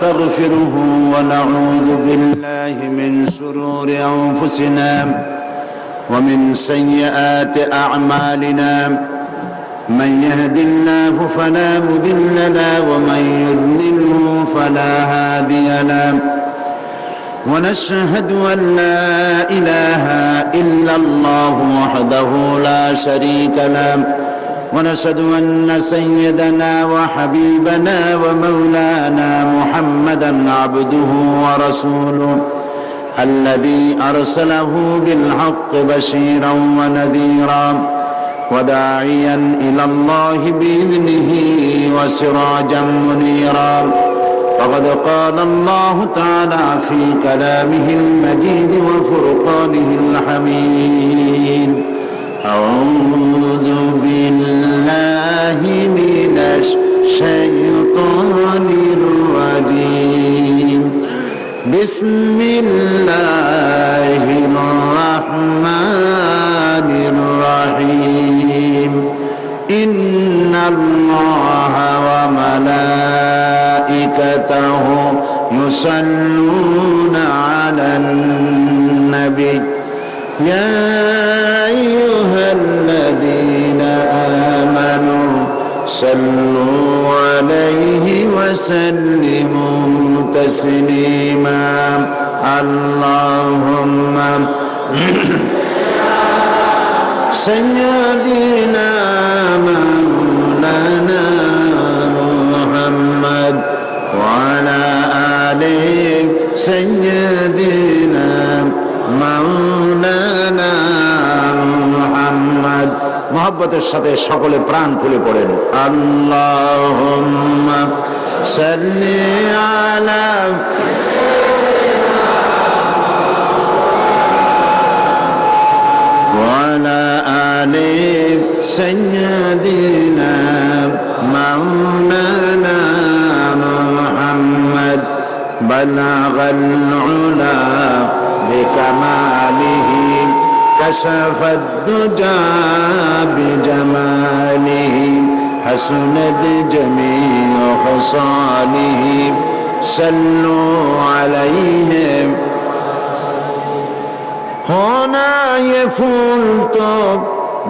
ونستغفره ونعوذ بالله من شرور أنفسنا ومن سيئات أعمالنا من يهد الله فلا مضل له ومن يضلله فلا هادي له ونشهد أن لا إله إلا الله وحده لا شريك له ونشهد أن سيدنا وحبيبنا ومولانا محمدا عبده ورسوله الذي أرسله بالحق بشيرا ونذيرا وداعيا إلى الله بإذنه وسراجا منيرا فقد قال الله تعالى في كلامه المجيد وفرقانه الحميد أعوذ بالله من الشيطان الرجيم بسم الله الرحمن الرحيم إن الله وملائكته يصلون على النبي يا أيها الذين آمنوا صلوا عليه وسلموا تسليما اللهم سيدنا مولانا محمد وعلى آله سيدنا مولانا محمد محبতের সাথে সকলে প্রাণ খুলে পড়েন আল্লাহুম্মা সাল্লি আলা وعلى آل سيدنا مولانا محمد بلغ العلا بكماله كشف الدجى بجماله حسنت جميع خصاله صلوا عليه होना ये फूल तो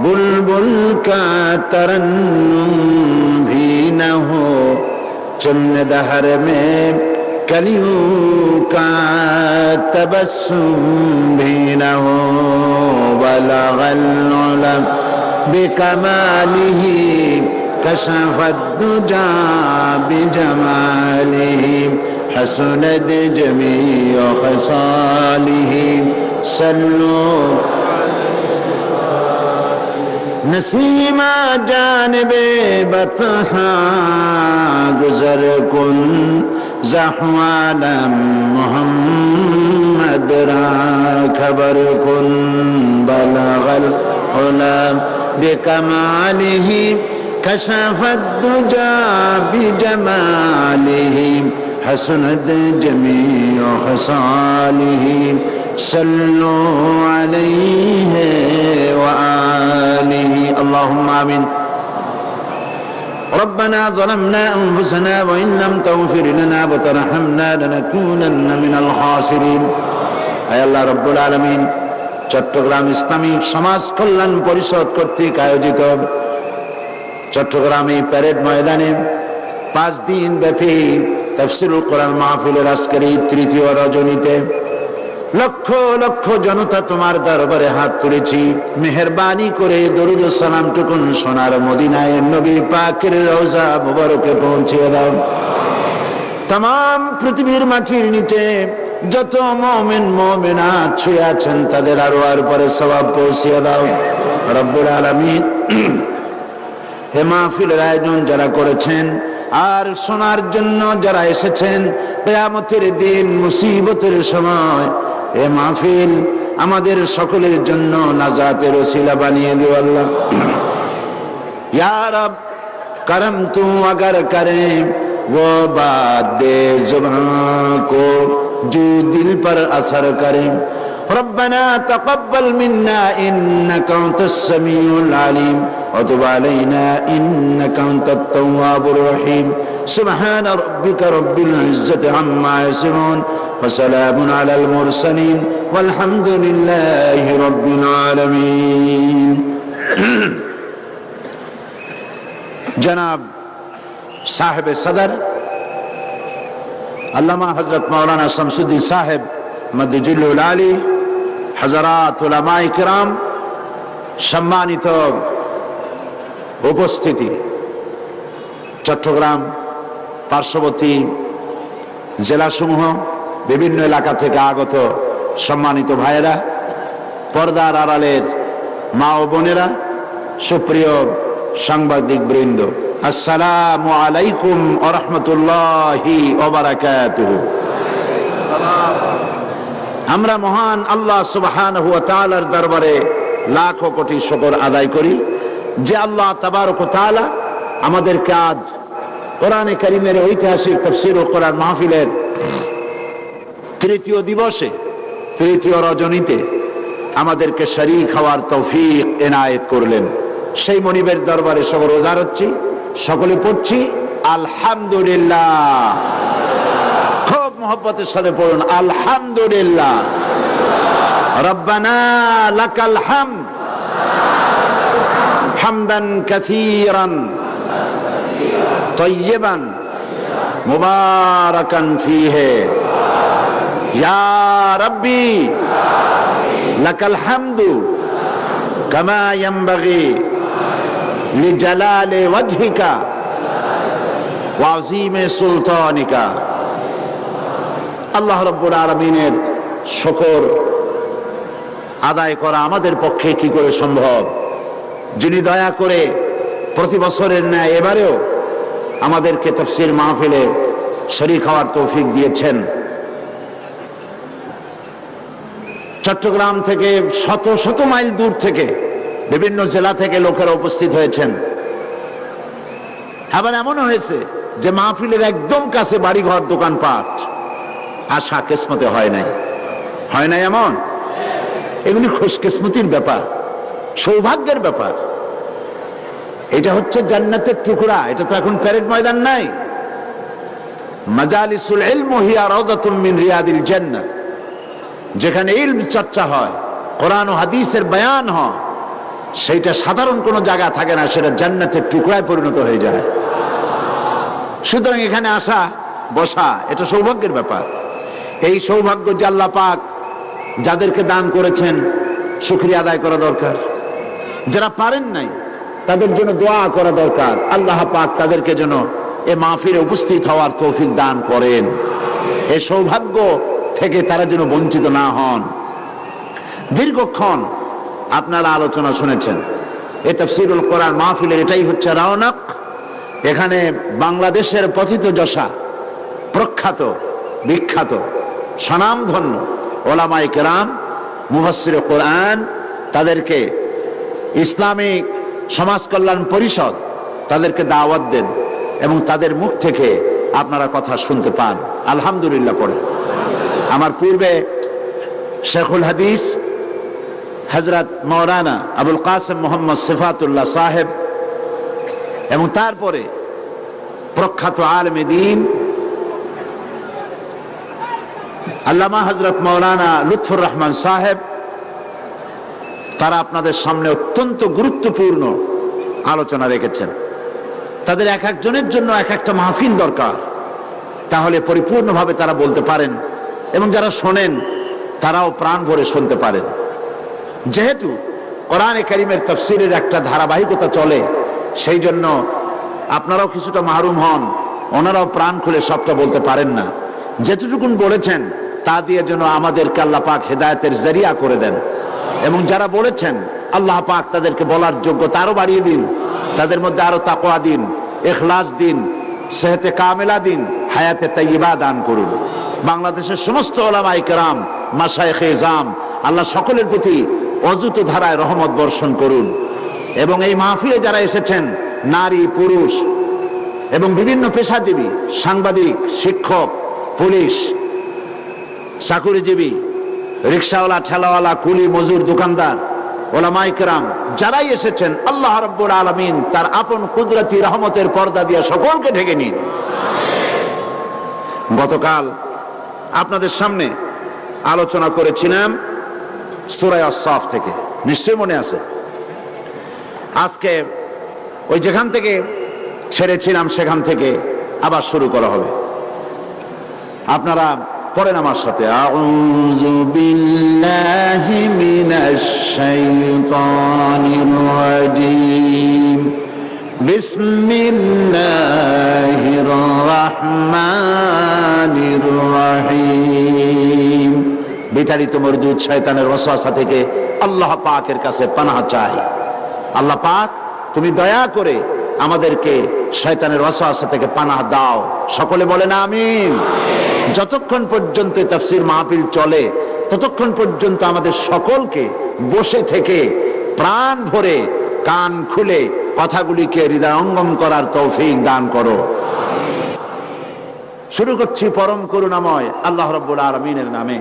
बुलबुल का तरन्नुम भी न हो चंद दहर में कलियों का तबस्सुम भी न हो बलगल उलम बिकमालिही कशफत दुजा बिजमालिही हसनत जमीअ खसालिही सल्लू नसीमा जानबे बतहा गुजर कुन जहवालम मोहम्मद रा खबर कुन बलगल उलम बिकमालिही कशफत दुजा बिजमालिही हसनत जमीअ खसालिही صلوا عليه وآله اللهم آمين ربنا ظلمنا أنفسنا وإن لم تغفر لنا وترحمنا لنكونن من الخاسرين أي الله رب العالمين চট্টগ্রাম ইসলামিক সমাজ কল্যাণ পরিষদ কর্তৃক আয়োজিত চট্টগ্রামে প্যারেড ময়দানে 5 দিন ব্যাপী তাফসীরুল কোরআন মাহফিলের আজকের এই তৃতীয় রজনীতে লক্ষ লক্ষ জনতা তোমার দরবারে হাত তুলেছি মেহেরবানি করে দরুদ ও সালাম টুকুন সোনার মদিনায় নবী পাকের রওজা মুবারকে পৌঁছে দাও तमाम পৃথিবীর মাটির নিচে যত মুমিন মুমিনাত শুয়ে আছেন তাদের আরওয়ার পরে সওয়াব পৌঁছে দাও রব্বুল আলামিন হে মাহফিলের আয়োজন যারা করেছেন আর শোনার জন্য যারা এসেছেন কিয়ামতের দিন মুসিবতের সময় এ মাহফিল আমাদের সকলের জন্য নাজাতের ওসিলা বানিয়ে দিও আল্লাহ ইয়া রব करम तू अगर करे वो बात दे जुबां को जो दिल पर असर करे ربنا تقبل منا إنك أنت السميع العليم وتب علينا إنك أنت التواب الرحيم سبحان ربك رب العزة عما يصفون وسلام على المرسلين والحمد لله رب العالمين جناب صاحب صدر আল্লামা হযরত মাওলানা শামসুদ্দিন সাহেব মদজিলুল আলী, হযরত উলামায়ে কিরাম, সম্মানিত উপস্থিতি, চট্টগ্রাম পার্শ্ববর্তী জেলাসমূহ বিভিন্ন এলাকা থেকে আগত সম্মানিত ভাইয়েরা, পর্দার আড়ালের মা ও বোনেরা, সুপ্রিয় সাংবাদিক বৃন্দ, আসসালামু আলাইকুম ওয়া রাহমাতুল্লাহি ওয়া বারাকাতুহু। আমরা মহান আল্লাহ সুবহানাহু ওয়া তাআলার দরবারে লাখো কোটি শুকর আদায় করি যে আল্লাহ তাবারক ওয়া তাআলা আমাদেরকে আজ কোরআনে কারীমের ঐতিহাসিক তাফসীর ও কোরআন মাহফিলের তৃতীয় দিবসে, তৃতীয় রজনীতে আমাদেরকে শরীক হওয়ার তৌফিক এনায়েত করলেন। সেই মনিবের দরবারে সকল রোজা হচ্ছি, সকলে পড়ছি আলহামদুলিল্লাহ। খুব মহব্বতের সাথে পড়ুন আলহামদুলিল্লাহ। রব্বানা লাকাল হামদ হামদান কাসীরান তাইয়িবান মুবারাকান ফীহি ইয়া রাব্বি লাকাল হামদু কামা ইয়ানবাগি লিজালালি ওয়াজহিকা ওয়া আযীমি সুলতানিকা। আল্লাহ রাব্বুল আলামিনের শুকর আদায় করা আমাদের পক্ষে কি করে সম্ভব, যিনি দয়া করে প্রতি বছরের ন্যায় এবারেও আমাদেরকে তাফসীর মাহফিলে শরীক হওয়ার তৌফিক দিয়েছেন। চট্টগ্রাম থেকে শত শত মাইল দূর থেকে বিভিন্ন জেলা থেকে লোকেরা উপস্থিত হয়েছেন। আবার এমনও হয়েছে যে মাহফিলের একদম কাছে বাড়িঘর, দোকানপাট, আশা কিসমতে হয় নাই, হয় নাই এমন। এগুলি খুশকিসমতির ব্যাপার, সৌভাগ্যের ব্যাপার। এটা হচ্ছে জান্নাতের টুকরা, এটা তো এখন প্যারেড ময়দান নাই। মাজালিসুল ইলম হিয়া রাউদাতুম মিন রিয়াদিল জান্নাহ, যেখানে ইলম চর্চা হয়, কোরআন ও হাদিসের বয়ান হয়, সেইটা সাধারণ কোনো জায়গা থাকে না, সেটা জান্নাতের টুকরায় পরিণত হয়ে যায়। সুতরাং এখানে আসা বসা এটা সৌভাগ্যের ব্যাপার। এই সৌভাগ্য যে আল্লাহ পাক যাদেরকে দান করেছেন শুকরিয়া আদায় করা দরকার। যারা পারেন নাই তাদের জন্য দোয়া করা দরকার, আল্লাহ পাক তাদেরকে যেন এ মাহফিলে উপস্থিত হওয়ার তৌফিক দান করেন, এই সৌভাগ্য থেকে তারা যেন বঞ্চিত না হন। দীর্ঘক্ষণ আপনারা আলোচনা শুনেছেন। এই তাফসীরুল কোরআন মাহফিলের এটাই হচ্ছে রওনক। এখানে বাংলাদেশের পথিতযশা, প্রখ্যাত, বিখ্যাত, স্বনামধন্য ওলামায়ে কেরাম, মুফাসসিরে কোরআন, তাদেরকে ইসলামিক সমাজ কল্যাণ পরিষদ তাদেরকে দাওয়াত দেন এবং তাদের মুখ থেকে আপনারা কথা শুনতে পান। আলহামদুলিল্লাহ পড়ে। আমার পূর্বে শেখুল হাদিস হযরত মাওলানা আবুল কাসেম মোহাম্মদ সিফাতুল্লাহ সাহেব এবং তারপরে প্রখ্যাত আলেম দ্বীন আল্লামা হযরত মাওলানা লুৎফুর রহমান সাহেব, তারা আপনাদের সামনে অত্যন্ত গুরুত্বপূর্ণ আলোচনা রেখেছেন। তাদের এক একজনের জন্য এক একটা মাহফিল দরকার, তাহলে পরিপূর্ণভাবে তারা বলতে পারেন এবং যারা শোনেন তারাও প্রাণ ভরে শুনতে পারেন। যেহেতু কোরআনে কারীমের তাফসীরের একটা ধারাবাহিকতা চলে, সেই জন্য আপনারাও কিছুটা মাহরুম হন, ওনারাও প্রাণ খুলে সবটা বলতে পারেন না। যেটুকুন বলেছেন তা দিয়ে যেন আমাদেরকে আল্লাহ পাক হেদায়েতের জরিয়া করে দেন এবং যারা বলেছেন আল্লাহ পাক তাদেরকে বলার যোগ্যতা আরো বাড়িয়ে দিন, তাদের মধ্যে আরো তাকওয়া দিন, ইখলাস দিন, সেহতে কামেলা দিন, হায়াতে তাইয়্যিবা দান করুন। বাংলাদেশের সমস্ত উলামায়ে কেরাম, মাশায়েখে ইজাম, আল্লাহ সকলের প্রতি অযুত ধারায় রহমত বর্ষণ করুন এবং এই মাহফিলে যারা এসেছেন নারী, পুরুষ এবং বিভিন্ন পেশাজীবী, সাংবাদিক, শিক্ষক, পুলিশ, চাকুরিজীবী, রিকশাওয়ালা, ঠেলাওয়ালা, কুলি, মজুর, দোকানদার, ওলামায়ে কেরাম যারাই এসেছেন, আল্লাহ রাব্বুল আলামিন তার আপন কুদরতি রহমতের পর্দা দিয়ে সকলকে ঢেকে নিন। গতকাল আপনাদের সামনে আলোচনা করেছিলাম সূরা আস-সাফ থেকে, নিশ্চয়ই মনে আছে। আজকে ওই যেখান থেকে ছেড়েছিলাম সেখান থেকে আবার শুরু করা হবে। আপনারা পড়েন আমার সাথে, আউযু বিল্লাহি মিনাশ শাইতানির রাজীম, বিসমিল্লাহির রাহমানির রহিম। বিতাড়িত মরদুদ শয়তানের ওয়াসওয়াসা থেকে আল্লাহ পাকের কাছে পানাহ চাই। আল্লাহ পাক, তুমি দয়া করে আমাদেরকে শয়তানের ওয়াসওয়াসা থেকে পানাহ দাও। সকলে বলেন আমিন। যতক্ষণ পর্যন্ত তাফসীর মাহফিল চলে ততক্ষণ পর্যন্ত আমাদের সকলকে বসে থেকে প্রাণ ভরে কান খুলে কথাগুলিকে হৃদয়ঙ্গম করার তৌফিক দান করো। শুরু করছি পরম করুণাময় আল্লাহ রাব্বুল আলামিনের নামে।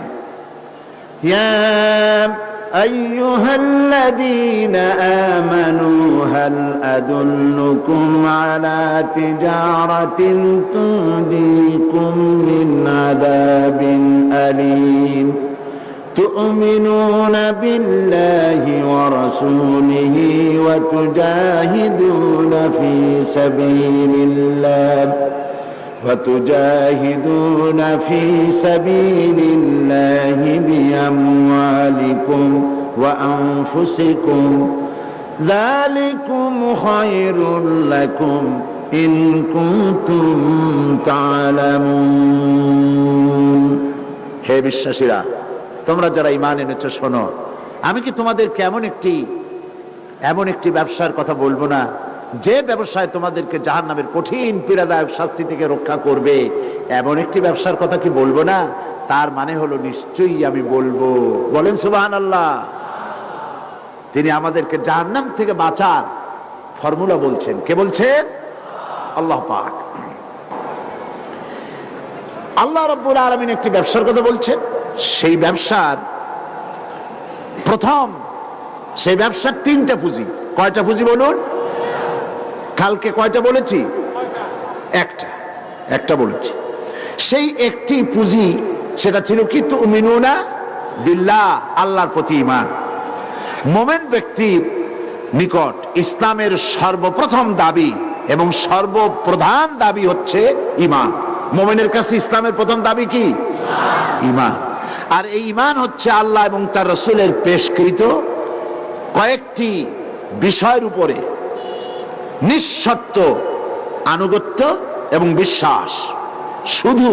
ইয়া আইয়ুহাল্লাযীনা আমানু হাল আদুল্লুকুম আলা তিজারাতিন তুনজিকুম মিন আযাবিন আলীম تؤمنون بالله ورسوله وتجاهدون في سبيل الله بأموالكم وأنفسكم ذلكم خير لكم إن كنتم تعلمون। হে বিশ্বাসীরা, তোমরা যারা ঈমান এনেছো শোনো, আমি কি তোমাদেরকে এমন একটি ব্যবসার কথা বলবো না যে ব্যবসায় তোমাদেরকে জাহান্নামের কঠিন পীড়াদায়ক শাস্তি থেকে রক্ষা করবে? এমন একটি ব্যবসার কথা কি বলবো না? তার মানে হলো নিশ্চয়ই আমি বলবো। বলেন সুবহানাল্লাহ। তিনি আমাদেরকে জাহান্নাম থেকে বাঁচার ফর্মুলা বলছেন। কে বলছেন? আল্লাহ পাক। আল্লাহ রাব্বুল আলামিন একটি ব্যবসার কথা বলছেন। সেই ব্যবসার তিনটা পুঁজি। কয়টা পুঁজি বলুন? কালকে কয়টা বলেছি? একটা বলেছি। সেই একটি পুঁজি, সেটা ছিল কি? তুমিনুনা বিল্লাহ, আল্লাহর প্রতি ঈমান। মুমিন ব্যক্তির নিকট ইসলামের সর্বপ্রথম দাবি এবং সর্বপ্রধান দাবি হচ্ছে ঈমান। মুমিনের কাছে ইসলামের প্রথম দাবি কি? ঈমান। আর এই ঈমান হচ্ছে আল্লাহ এবং তার রাসূলের পেশকৃত কয়েকটি বিষয়ের উপরে নিঃশর্ত আনুগত্য এবং বিশ্বাস। শুধু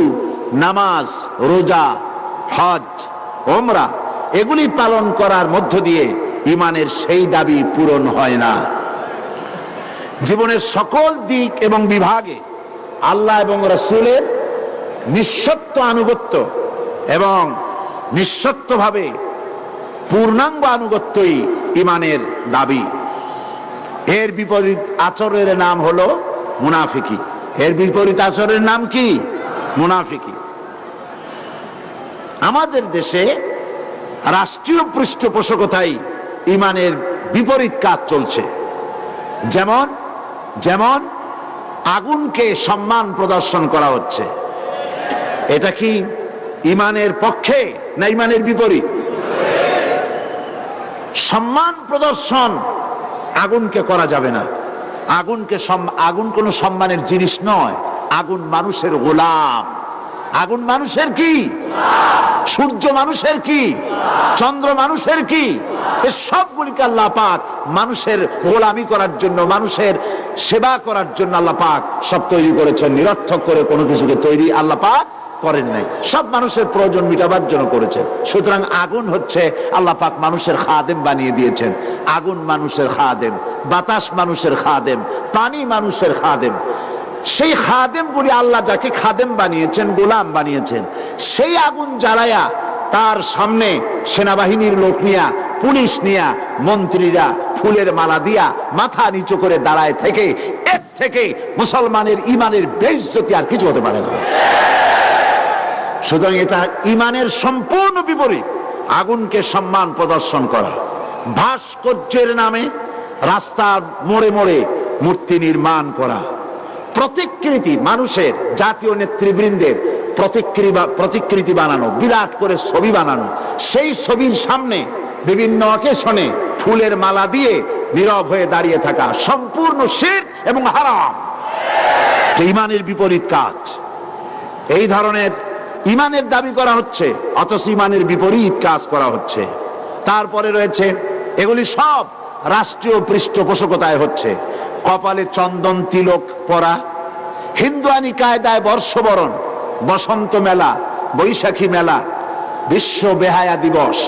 নামাজ, রোজা, হজ, ওমরা এগুলি পালন করার মধ্য দিয়ে ঈমানের সেই দাবি পূরণ হয় না। জীবনের সকল দিক এবং বিভাগে আল্লাহ এবং রাসূলের নিঃশর্ত আনুগত্য এবং নিঃশর্তভাবে পূর্ণাঙ্গ আনুগত্যই ঈমানের দাবি। এর বিপরীত আচরণের নাম হলো মুনাফিকি। এর বিপরীত আচরণের নাম কি? মুনাফিকি। আমাদের দেশে রাষ্ট্রীয় পৃষ্ঠপোষকতায় ঈমানের বিপরীত কাজ চলছে। যেমন আগুনকে সম্মান প্রদর্শন করা হচ্ছে। এটা কি ঈমানের পক্ষে না ঈমানের বিপরীত? সম্মান প্রদর্শন আগুনকে করা যাবে না। আগুন কোনো সম্মানের জিনিস নয়। আগুন মানুষের গোলাম। আগুন মানুষের কি? সূর্য মানুষের কি? চন্দ্র মানুষের কি? এই সবগুলিকে আল্লাহ পাক মানুষের গোলামি করার জন্য, মানুষের সেবা করার জন্য আল্লাহ পাক সব তৈরি করেছেন। নিরর্থক করে কোনো কিছুকে তৈরি আল্লাহ পাক করেন নাই। সব মানুষের প্রয়োজন মিটাবার জন্য করেছেন। সুতরাং আগুন হচ্ছে আল্লাহ পাক মানুষের খাদেম বানিয়ে দিয়েছেন। আগুন মানুষের খাদেম, বাতাস মানুষের খাদেম, পানি মানুষের খাদেম। সেই খাদেমগুলি আল্লাহ যাকে খাদেম বানিয়েছেন, গোলাম বানিয়েছেন, সেই আগুন জ্বালায়া তার সামনে সেনাবাহিনীর লোক নিয়া, পুলিশ নিয়া, মন্ত্রীরা ফুলের মালা দিয়া মাথা নিচু করে দাঁড়ায় থেকে এর থেকে মুসলমানের ঈমানের বেইজ্জতি আর কিছু হতে পারে না। সুতরাং এটা ঈমানের সম্পূর্ণ বিপরীত। আগুনকে সম্মান প্রদর্শন করা, ভাস্কর্যের নামে রাস্তার মোড়ে মোড়ে মূর্তি নির্মাণ করা, প্রতিকৃতি, মানুষের জাতীয় নেতৃবৃন্দের প্রতিকৃতি বানানো, বিরাট করে ছবি বানানো, সেই ছবির সামনে বিভিন্ন অকেশনে ফুলের মালা দিয়ে নীরব হয়ে দাঁড়িয়ে থাকা সম্পূর্ণ শিরক এবং হারাম, ঈমানের বিপরীত কাজ। এই ধরনের ঈমানের দাবি করা হচ্ছে, অথচ ঈমানের বিপরীত কাজ করা হচ্ছে। তারপরে রয়েছে, এগুলি সব রাষ্ট্রীয় পৃষ্ঠপোষকতায় হচ্ছে। কপালে চন্দন তিলক পরা, হিন্দুয়ানি কায়দায় বর্ষবরণ, বসন্ত মেলা, বৈশাখী মেলা, বিশ্ব বেহায়া দিবস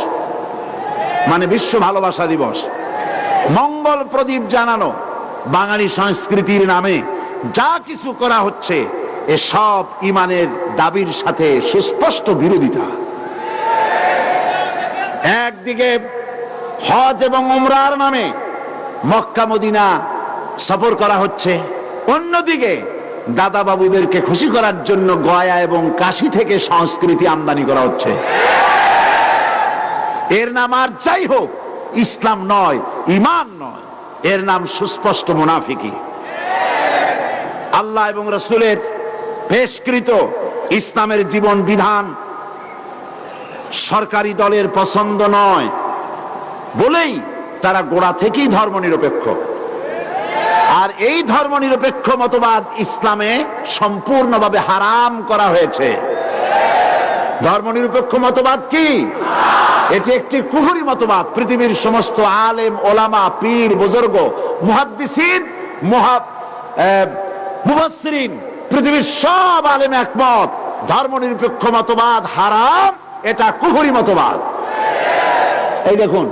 মানে বিশ্ব ভালোবাসা দিবস, মঙ্গল প্রদীপ জানানো, বাঙালি সংস্কৃতির নামে যা কিছু করা হচ্ছে এসব ঈমানের দাবির সাথে সুস্পষ্ট বিরোধিতা। একদিকে হজ এবং উমরার নামে মক্কা মদিনা সফর করা হচ্ছে, অন্যদিকে দাদা বাবুদেরকে খুশি করার জন্য গয়া এবং কাশী থেকে সংস্কৃতি আমদানি করা হচ্ছে। এর নাম আর যাই হোক ইসলাম নয়, ঈমান নয়, এর নাম সুস্পষ্ট মুনাফিকি। আল্লাহ এবং রাসূলের পেশকৃত ইসলামের জীবন বিধান সরকারি দলের পছন্দ নয় বলেই তারা গোড়া থেকেই ধর্মনিরপেক্ষ। আর এই ধর্মনিরপেক্ষ মতবাদ ইসলামে সম্পূর্ণভাবে হারাম করা হয়েছে। ধর্মনিরপেক্ষ মতবাদ কি? এটি একটি কুফরি মতবাদ। পৃথিবীর সমস্ত আলেম ওলামা, পীর বুজুর্গ, মুহাদ্দিসিন, মুফাসসিরিন, পৃথিবীর সব আলেম একমত, ধর্মনিরপেক্ষ মতবাদ হারাম, এটা কুফরি মতবাদ। এই দেখুন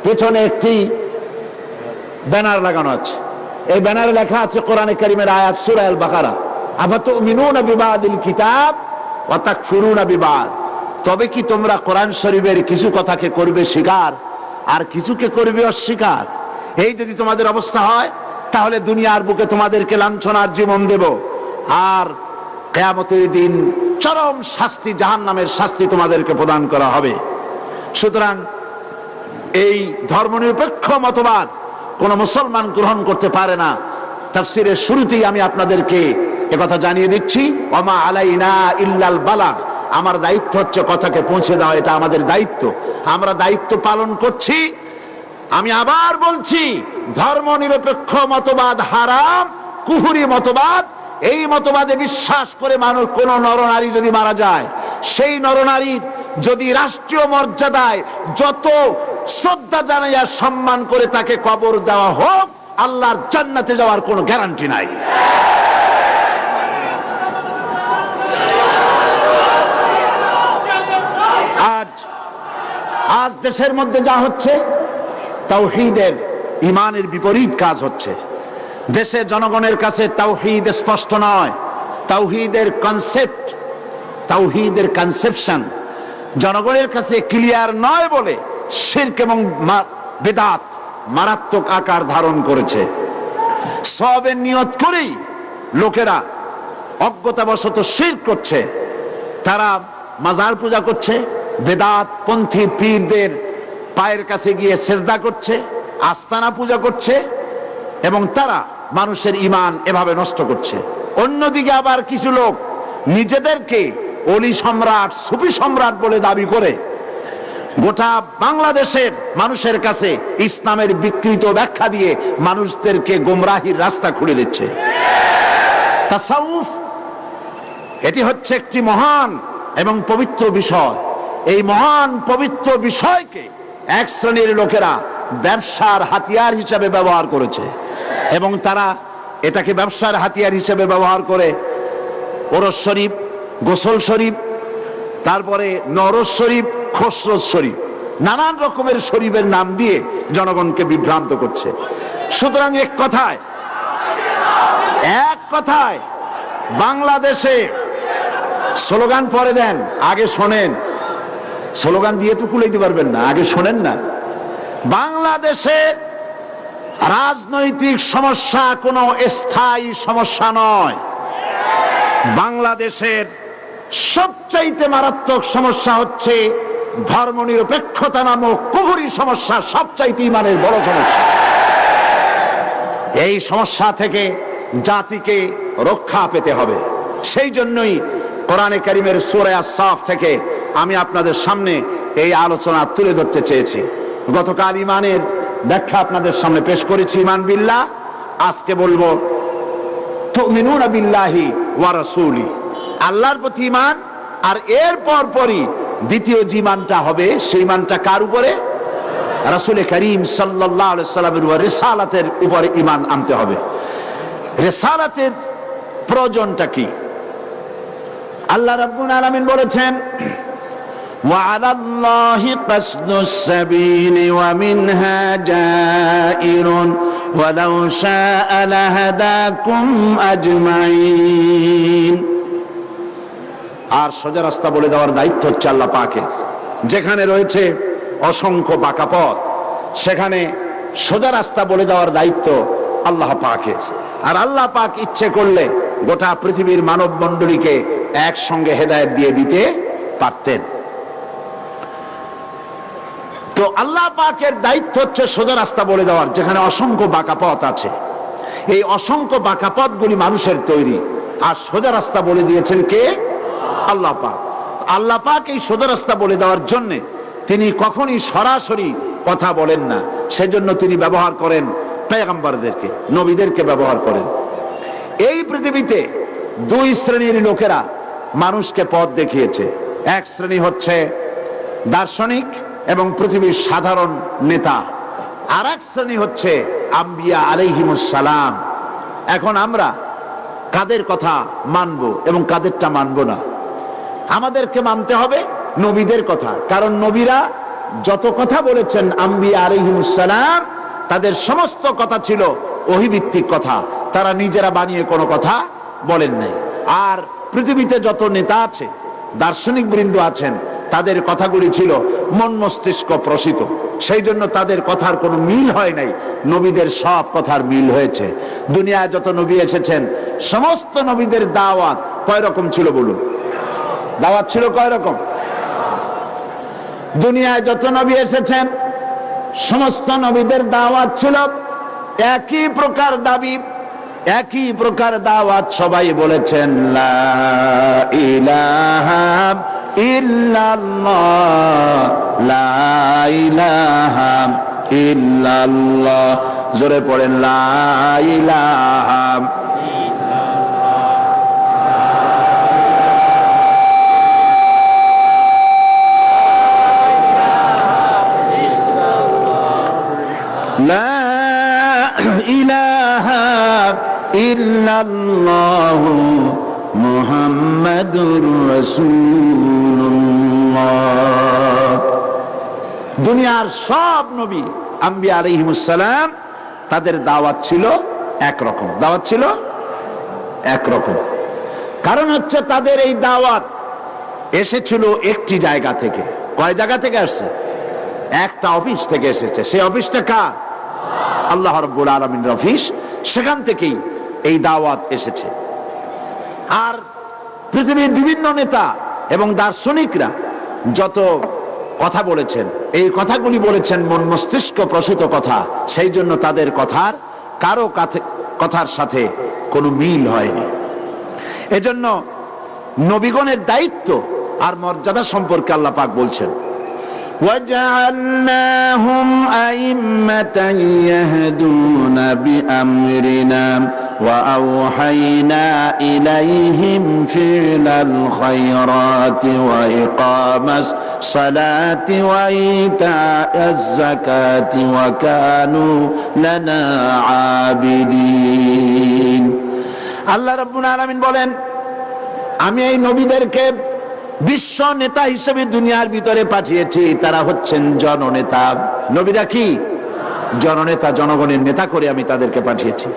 পেছনে একটি ব্যানার লাগানো আছে, এই ব্যানারে লেখা আছে কোরআনে কারীমের আয়াত, সূরা আল বাকারা, আফাতুমিনুনা বিবাদিল কিতাব ওয়া তাকফুরুনা বিবাদ। তবে কি তোমরা কোরআন শরীফের কিছু কথাকে করবে স্বীকার আর কিছুকে করবে অস্বীকার? এই যদি তোমাদের অবস্থা হয় তাহলে দুনিয়ার বুকে তোমাদেরকে লাঞ্ছনার জীবন দেব, আর কিয়ামতের দিন চরম শাস্তি, জাহান্নামের শাস্তি তোমাদেরকে প্রদান করা হবে। সুতরাং এই ধর্মনিরপেক্ষ মতবাদ কোন মুসলমান গ্রহণ করতে পারে না। তাফসীরের শুরুতেই আমি আপনাদেরকে একথা জানিয়ে দিচ্ছি, ওমা আলাইনা ইল্লাল বালাগ, আমার দায়িত্ব হচ্ছে কথাকে পৌঁছে দেওয়া, এটা আমাদের দায়িত্ব, আমরা দায়িত্ব পালন করছি। আমি আবার বলছি, ধর্মনিরপেক্ষ মতবাদ হারাম, কুফরি মতবাদ। এই মতবাদে বিশ্বাস করে মানুষ, কোন নরনারী যদি মারা যায়, সেই নরনারীর যদি রাষ্ট্রীয় মর্যাদায় যত শ্রদ্ধা জানাইয়া সম্মান করে তাকে কবর দেওয়া হোক, আল্লাহর জান্নাতে যাওয়ার কোনো গ্যারান্টি নাই। আজ দেশের মধ্যে যা হচ্ছে, তাওহীদের, ঈমানের বিপরীত কাজ হচ্ছে। দেশে জনগণের কাছে তাওহীদ স্পষ্ট নয়, তাওহীদের কনসেপ্ট, তাওহীদের কনসেপশন জনগণের কাছে ক্লিয়ার নয় বলে শিরক এবং বিদআত মারাত্মক আকার ধারণ করেছে। সওয়াবের নিয়ত করেই লোকেরা অজ্ঞতাবশত শিরক করছে, তারা মাজার পূজা করছে, বেদাত পন্থী পীরদের পায়ের কাছে গিয়ে সেজদা করছে, আস্তানা পূজা করছে, এবং তারা মানুষের ঈমান এভাবে নষ্ট করছে। অন্যদিকে আবার কিছু লোক নিজেদেরকে অলি সম্রাট, সুফি সম্রাট বলে দাবি করে গোটা বাংলাদেশের মানুষের কাছে ইসলামের বিকৃত ব্যাখ্যা দিয়ে মানুষদেরকে গোমরাহির রাস্তা খুলে দিচ্ছে। তাসাউফ এটি হচ্ছে একটি মহান এবং পবিত্র বিষয়। এই মহান পবিত্র বিষয়কে এক শ্রেণীর লোকেরা ব্যবসার হাতিয়ার হিসেবে ব্যবহার করেছে, এবং তারা এটাকে ব্যবসার হাতিয়ার হিসেবে ব্যবহার করে ওরস শরীফ, গোসল শরীফ, তারপরে নরস শরীফ, খসরত শরীফ, নানান রকমের শরীফের নাম দিয়ে জনগণকে বিভ্রান্ত করছে। সুতরাং এক কথায় বাংলাদেশে স্লোগান পরে দেন, আগে শোনেন, স্লোগান দিয়ে তো কুলাইতে পারবেন না, আগে শোনেন না। বাংলাদেশের রাজনৈতিক সমস্যা কোনো স্থায়ী সমস্যা নয়। বাংলাদেশের সবচাইতে মারাত্মক সমস্যা হচ্ছে ধর্মনিরপেক্ষতা নামক কুফরি সমস্যা সবচাইতে ইমানের বড় সমস্যা। এই সমস্যা থেকে জাতিকে রক্ষা পেতে হবে। সেই জন্যই কোরআনে কারীমের সূরা আস-সাফ থেকে আমি আপনাদের সামনে এই আলোচনা তুলে ধরতে চেয়েছি। গতকাল ইমানের ব্যাখ্যা আপনাদের সামনে পেশ করেছি, ইমান বিল্লাহ। আজকে বলবো তুমিনুনা বিল্লাহি ওয়া রাসূলি, আল্লাহর প্রতি ঈমান। আর এর পরপরই দ্বিতীয় যে ঈমানটা হবে, সেই ঈমানটা কার উপরে? রাসূল করিম সাল্লাল্লাহু আলাইহি সাল্লামের উপর, রিসালাতের উপরে ঈমান আনতে হবে। রিসালাতের প্রয়োজনটা কি? আল্লাহ রাব্বুল আলামিন বলেছেন, وعلى الله قصد السبيل ومنها جائر ولو شاء لهداكم أجمعين। আর সোজা রাস্তা বলে দেওয়ার দায়িত্ব হচ্ছে আল্লাহ পাকের। যেখানে রয়েছে অসংখ্য বাঁকা পথ, সেখানে সোজা রাস্তা বলে দেওয়ার দায়িত্ব আল্লাহ পাকের। আর আল্লাহ পাক ইচ্ছে করলে গোটা পৃথিবীর মানব মণ্ডলীকে একসঙ্গে হেদায়েত দিয়ে দিতে পারতেন। তো আল্লাহ পাকের দায়িত্ব হচ্ছে সোজা রাস্তা বলে দেওয়ার, যেখানে অসংখ্য বাঁকা পথ আছে। এই অসংখ্য বাঁকা পথগুলি মানুষের তৈরি, আর সোজা রাস্তা বলে দিয়েছেন কে? আল্লাহ পাক। আল্লাহ পাক এই সোজা রাস্তা বলে দেওয়ার জন্য তিনি কখনই সরাসরি কথা বলেন না, সেজন্য তিনি ব্যবহার করেন পয়গম্বরদেরকে, নবীদেরকে ব্যবহার করেন। এই পৃথিবীতে দুই শ্রেণীর লোকেরা মানুষকে পথ দেখিয়েছে। এক শ্রেণী হচ্ছে দার্শনিক এবং পৃথিবীর সাধারণ নেতা, আর এক শ্রেণী হচ্ছে আম্বিয়া আলাইহিমুস সালাম। এখন আমরা কাদের কথা মানব এবং কাদেরটা মানব না? আমাদেরকে মানতে হবে নবীদের কথা, কারণ নবীরা যত কথা বলেছেন আম্বিয়া আলাইহিমুস সালাম, তাদের সমস্ত কথা ছিল ওহীভিত্তিক কথা, তারা নিজেরা বানিয়ে কোনো কথা বলেন নাই। আর পৃথিবীতে যত নেতা আছে, দার্শনিক বৃন্দ আছেন, তাদের কথাগুলি ছিল মন মস্তিষ্ক প্রসিত, সেই জন্য তাদের কথার কোনো মিল হয় নাই। নবীদের সব কথার মিল হয়েছে। দুনিয়ায় যত নবী এসেছেন, সমস্ত নবীদের দাওয়াত কয় রকম ছিল বলুন? দাওয়াত ছিল কয় রকম? দুনিয়ায় যত নবী এসেছেন, সমস্ত নবীদের দাওয়াত ছিল একই প্রকার দাবি, একই প্রকার দাওয়াত। সবাই বলেছেন লা ইলাহা ইল্লাল্লাহ, লা ইলাহা ইল্লাল্লাহ। জোরে পড়েন লা ইলাহা। লা ইলাহা ইল্লাল্লাহ মুহাম্মাদুর রাসূলুল্লাহ। দুনিয়ার সব নবী আম্বিয়া আলাইহিমুস সালাম, তাদের দাওয়াত ছিল একরকম। দাওয়াত ছিল একরকম, কারণ হচ্ছে তাদের এই দাওয়াত এসেছিল একটি জায়গা থেকে। কয় জায়গা থেকে আসছে? একটা অফিস থেকে এসেছে। সেই অফিসটা কার? আল্লাহ রাব্বুল আলামিনের অফিস। সেখান থেকেই এই দাওয়াত এসেছে। আর পৃথিবীর বিভিন্ন নেতা এবং দার্শনিকরা যত কথা বলেছেন, এই কথাগুলি বলেছেন মন মস্তিষ্ক প্রসূত কথা, সেই জন্য তাদের কথার কারো কথার সাথে কোনো মিল হয়নি। এজন্য নবীগণের দায়িত্ব আর মর্যাদা সম্পর্কে আল্লাহ পাক বলছেন, وَجَعَلْنَاهُمْ أَئِمَّةً يَهْدُونَ بِأَمْرِنَا وَأَوْحَيْنَا إِلَيْهِمْ فِعْلَ الْخَيْرَاتِ وَإِقَامَ الصَّلَاةِ وَإِيتَاءَ الزَّكَاةِ وَكَانُوا لَنَا عَابِدِينَ। আল্লাহ রাব্বুল আলামিন বলেন, আমি এই নবীদেরকে বিশ্ব নেতা হিসেবে দুনিয়ার ভিতরে পাঠিয়েছি। তারা হচ্ছেন জননেতা। নবীরা কি? জননেতা, জনগণের নেতা করে আমি তাদেরকে পাঠিয়েছি।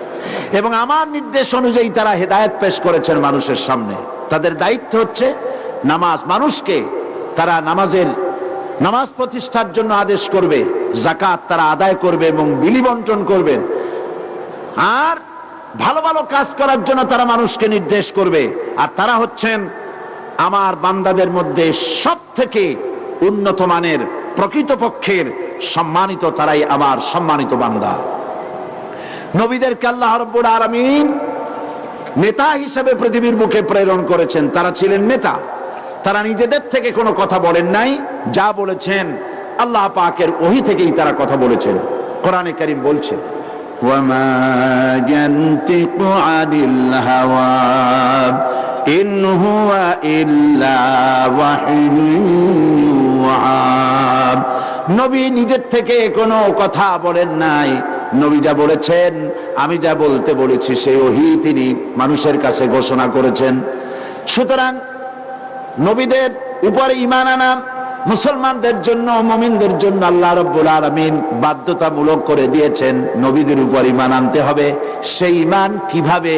এবং আমার নির্দেশ অনুযায়ী তারা হেদায়েত পেশ করেছেন মানুষের সামনে। তাদের দায়িত্ব হচ্ছে নামাজ। মানুষকে তারা নামাজ প্রতিষ্ঠার জন্য আদেশ করবে, যাকাত তারা আদায় করবে এবং বিলি বন্টন করবেন। আর ভালো ভালো কাজ করার জন্য তারা মানুষকে নির্দেশ করবে। আর তারা হচ্ছেন আমার বান্দাদের মধ্যে সব থেকে উন্নত মানের প্রকৃতপক্ষের সম্মানিত, তারাই আমার সম্মানিত বান্দা। নবীদেরকে আল্লাহ রাব্বুল আলামিন নেতা হিসেবে পৃথিবীর বুকে প্রেরণ করেছেন। তারা ছিলেন নেতা, তারা নিজেদের থেকে কোনো কথা বলেন নাই, যা বলেছেন আল্লাহ পাকের ওহী থেকেই তারা কথা বলেছেন। কোরআনে কারীম বলছে, ওয়ামা ইয়ানতিকু আনিল হাওয়া ইন হুয়া ইল্লা ওয়াহয়ুন ইউহা। নবী নিজের থেকে কোনো কথা বলেন নাই, নবী যা বলেছেন, আমি যা বলতে বলেছি সেই ওহী তিনি মানুষের কাছে ঘোষণা করেছেন। সুতরাং নবীদের উপরে ঈমান আনা মুসলমানদের জন্য, মুমিনদের জন্য আল্লাহ রাব্বুল আলামিন বাধ্যতামূলক করে দিয়েছেন, নবীদের উপর ঈমান আনতে হবে। সেই ঈমান কিভাবে,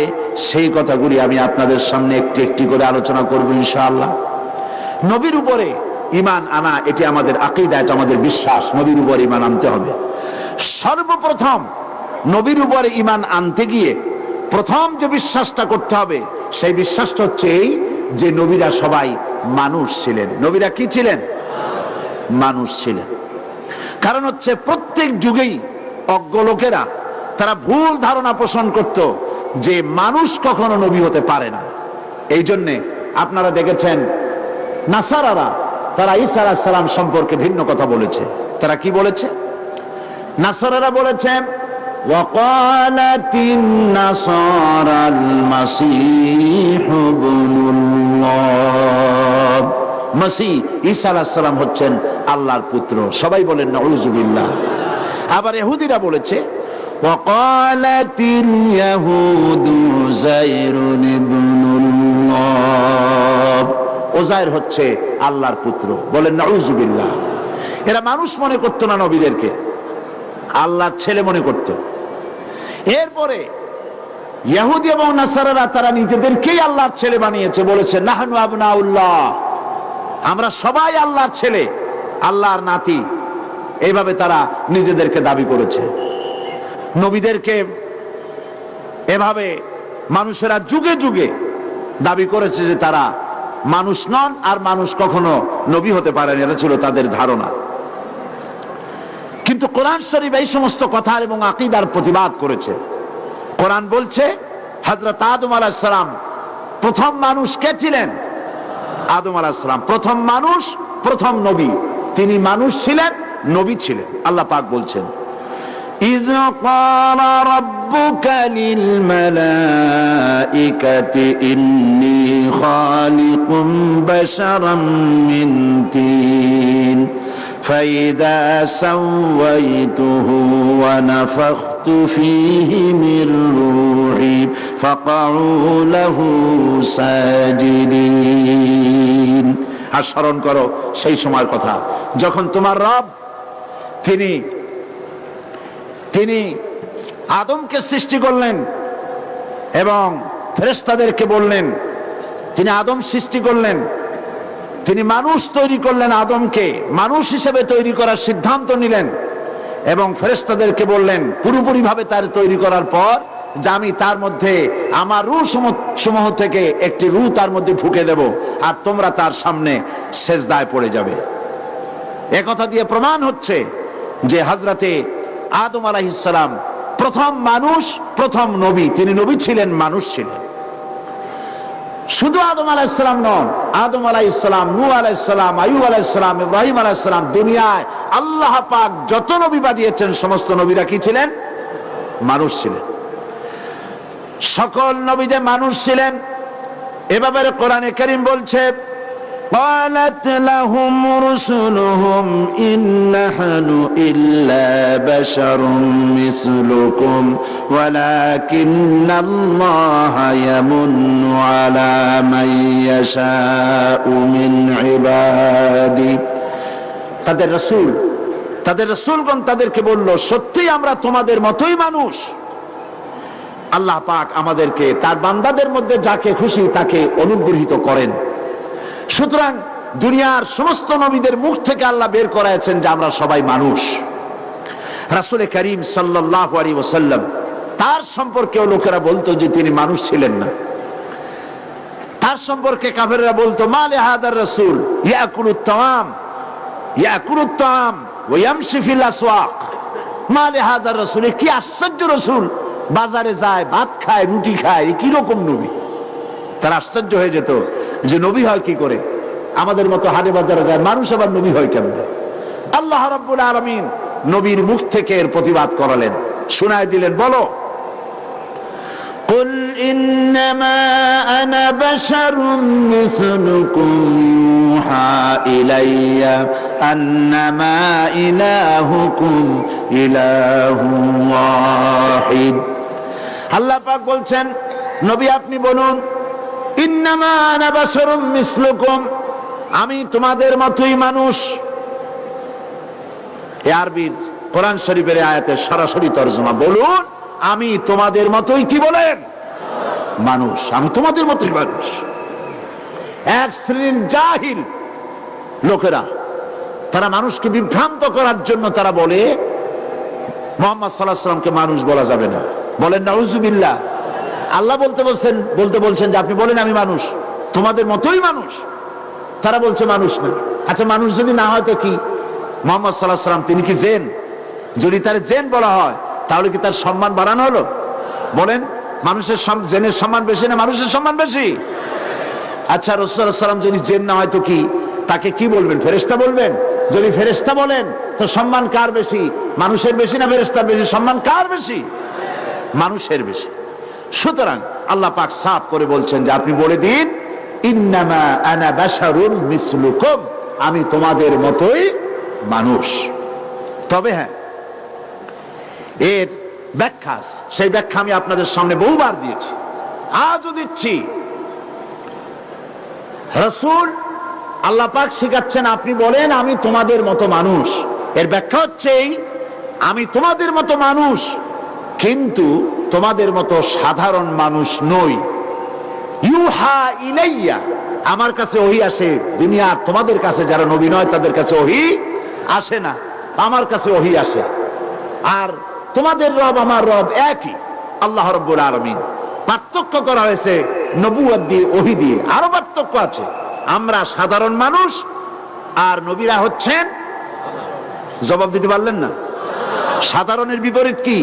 সেই কথাগুলি আমি আপনাদের সামনে একটি একটি করে আলোচনা করব ইনশাআল্লাহ। নবীর উপরে ঈমান আনা এটি আমাদের আকীদা, এটা আমাদের বিশ্বাস, নবীর উপর ঈমান আনতে হবে। সর্বপ্রথম নবীর উপরে ঈমান আনতে গিয়ে প্রথম যে বিশ্বাসটা করতে হবে, সেই বিশ্বাসটা হচ্ছে এই যে নবীরা সবাই মানুষ ছিলেন। নবীরা কি ছিলেন? মানুষ ছিলেন। কারণ হচ্ছে প্রত্যেক যুগেই অজ্ঞ লোকেরা তারা ভুল ধারণা পোষণ করত যে মানুষ কখনো নবী হতে পারে না। এই জন্যে আপনারা দেখেছেন নাসারারা তারা ঈসা আলাইহিস সালাম সম্পর্কে ভিন্ন কথা বলেছে। তারা কি বলেছে? নাসারারা বলেছেন, ওয়াকালাতিন নাসারাল মাসীহু ইবনুল্লাহ, মসিহ ঈসা আলাইহিস সালাম হচ্ছেন আল্লাহর পুত্র। সবাই বলেন নাউযুবিল্লাহ। আবার ইহুদিরা বলেছে, ওয়াকালাতিল ইয়াহুদু উযায়রুন ইবনুল্লাহ, উযায়র হচ্ছে আল্লাহর পুত্র। বলেন নাউযুবিল্লাহ। এরা মানুষ মনে করতো না, নবীদেরকে আল্লাহর ছেলে মনে করত। এরপরে ইহুদি এবং নাসারারা তারা নিজেদেরকেই আল্লাহর ছেলে বানিয়েছে, বলেছে নাহনু আবনাউল্লাহ, আমরা সবাই আল্লাহর ছেলে, আল্লাহর নাতি। এইভাবে তারা নিজেদেরকে দাবি করেছে। নবীদেরকে এভাবে মানুষেরা যুগে যুগে দাবি করেছে যে তারা মানুষ নন, আর মানুষ কখনো নবী হতে পারেন, এটা ছিল তাদের ধারণা। কিন্তু কোরআন শরীফ এই সমস্ত কথা এবং আকীদার প্রতিবাদ করেছে। কোরআন বলছে হযরত আদম আলাইহিস সালাম প্রথম মানুষ কে ছিলেন? আদম আলাইহিস সালাম প্রথম মানুষ, প্রথম নবী। তিনি মানুষ ছিলেন, নবী ছিলেন। আল্লাহ পাক বলছেন, ইয ক্বালা রাব্বুকা লিল মালাইকাতি ইন্নী খালিকুম বাশারাম মিন তিন فإذا سويته ونفخت فيه من روحي فقعوا له ساجدين। আর স্মরণ করো সেই সময়ের কথা যখন তোমার রব তিনি আদমকে সৃষ্টি করলেন এবং ফেরেশতাদেরকে বললেন, তিনি আদম সৃষ্টি করলেন, তিনি মানুষ তৈরি করলেন, আদমকে মানুষ হিসেবে তৈরি করার সিদ্ধান্ত নিলেন এবং ফেরেশতাদেরকে বললেন পুরোপুরি ভাবে তার তৈরি করার পর যে আমি তার মধ্যে আমার রূহ সমূহ থেকে একটি রূহ তার মধ্যে ফুঁকে দেব, আর তোমরা তার সামনে সেজদায় পড়ে যাবে। একথা দিয়ে প্রমাণ হচ্ছে যে হযরতে আদম আলাইহিস সালাম প্রথম মানুষ, প্রথম নবী। তিনি নবী ছিলেন, মানুষ ছিলেন। শুধু আদম আলাইহিস সালাম নন, আদম আলাইহিস সালাম, নূহ আলাইহিস সালাম, আইয়ুব আলাইহিস সালাম, ইব্রাহিম আলাইহিস সালাম, দুনিয়ায় আল্লাহ পাক যত নবী পাঠিয়েছেন সমস্ত নবীরা কি ছিলেন? মানুষ ছিলেন। সকল নবী যে মানুষ ছিলেন এ ব্যাপারে কোরআনে কারীম বলছে, قالت لهم رسلهم إن نحن إلا بشر مثلكم ولكن الله يمن على من يشاء من عباده। তাদের রাসূলগণ তাদেরকে বলল, সত্যিই আমরা তোমাদের মতোই মানুষ। আল্লাহ পাক আমাদেরকে তার বান্দাদের মধ্যে যাকে খুশি তাকে অনুগ্রহিত করেন। সুতরাং দুনিয়ার সমস্ত নবীদের মুখ থেকে আল্লাহ বের করাইছেন যে আমরা সবাই মানুষ। রাসূল করিম সাল্লাল্লাহু আলাইহি ওয়াসাল্লাম তার সম্পর্কেও লোকেরা বলতো যে তিনি মানুষ ছিলেন না। তার সম্পর্কে কাফেররা বলতো, মা লি হাদার রাসূল ইয়াকুলুত তাওয়াম, ইয়াকুলুত তাআম ওয়া ইয়ামশি ফিল আসওয়াক মা লিহাযার রাসূল, কি আশ্চর্য রাসূল, বাজারে যায়, ভাত খায়, রুটি খায়, কি রকম নবী। তারা আশ্চর্য হয়ে যেত যে নবী হয় কি করে, আমাদের মতো হাটে বাজারে যায়, মানুষ আবার নবী হয় কেমনে। আল্লাহ রাব্বুল আলামিন নবীর মুখ থেকে এর প্রতিবাদ করালেন, শোনায় দিলেন, বলো কুল ইন্নামা আনা বাশারুম মিসলুকুম ইউহা ইলাইয়া আন্নামা ইলাহুকুম ইলাহুন ওয়াহিদ। আল্লাহ পাক বলছেন, নবী আপনি বলুন, ইন্নামা আনা বাশারুম মিসলুকুম, আমি তোমাদের মতোই মানুষ। এই আরবির কোরআন শরীফের আয়াতের সরাসরি তরজমা, বলুন আমি তোমাদের মতোই, কি বলেন, মানুষ, আমি তোমাদের মতোই মানুষ। এক শ্রেণীর জাহিল লোকেরা, তারা মানুষকে বিভ্রান্ত করার জন্য তারা বলে মুহাম্মদ সাল্লাল্লাহু আলাইহি ওয়াসাল্লামকে মানুষ বলা যাবে না। বলেন নাউযুবিল্লাহ। আল্লাহ বলতে বলছেন যে আপনি বলেন আমি মানুষ, তোমাদের মতোই মানুষ। তারা বলছে মানুষ না। আচ্ছা মানুষ যদি না হয় তো কি? মুহাম্মদ সাল্লাল্লাহু আলাইহি ওয়াসাল্লাম তিনি কি জিন? যদি তার জিন বলা হয় তাহলে কি তার সম্মান বাড়ানো হলো? বলেন, মানুষের জিনের সম্মান বেশি না মানুষের সম্মান বেশি? আচ্ছা রাসূল সাল্লাল্লাহু আলাইহি ওয়াসাল্লাম যদি জিন না হয় তো কি, তাকে কি বলবেন? ফেরেশতা বলবেন? যদি ফেরেশতা বলেন তো সম্মান কার বেশি, মানুষের বেশি না ফেরেশতার বেশি? সম্মান কার বেশি? মানুষের বেশি। সুতরাং আল্লাহ পাক সাফ করে বলছেন যে আপনি বলে দিন, ইন্নামা আনা বাশারুন মিসলুকুম, আমি তোমাদের মতোই মানুষ। তবে হ্যাঁ, এর ব্যাখ্যা, সেই ব্যাখ্যা আমি আপনাদের সামনে বহুবার দিয়েছি, আজও দিচ্ছি। রাসূল আল্লাহ পাক শিখাচ্ছেন আপনি বলেন আমি তোমাদের মতো মানুষ। এর ব্যাখ্যা হচ্ছে আমি তোমাদের মতো মানুষ, কিন্তু তোমাদের মতো সাধারণ মানুষ নই। ইউহা ইলাইয়া, আমার কাছে ওহী আসে। দুনিয়ার তোমাদের কাছে যারা নবী নয় তাদের কাছে ওহী আসে না, আমার কাছে ওহী আসে। আর তোমাদের রব আমার রব একই, আল্লাহ রাব্বুল আলামিন। পার্থক্য করা হয়েছে নবুয়ত দিয়ে, ওহী দিয়ে। আরো পার্থক্য আছে, আমরা সাধারণ মানুষ আর নবীরা হচ্ছেন, জবাব দিতে পারলেন না? সাধারণের বিপরীত কি?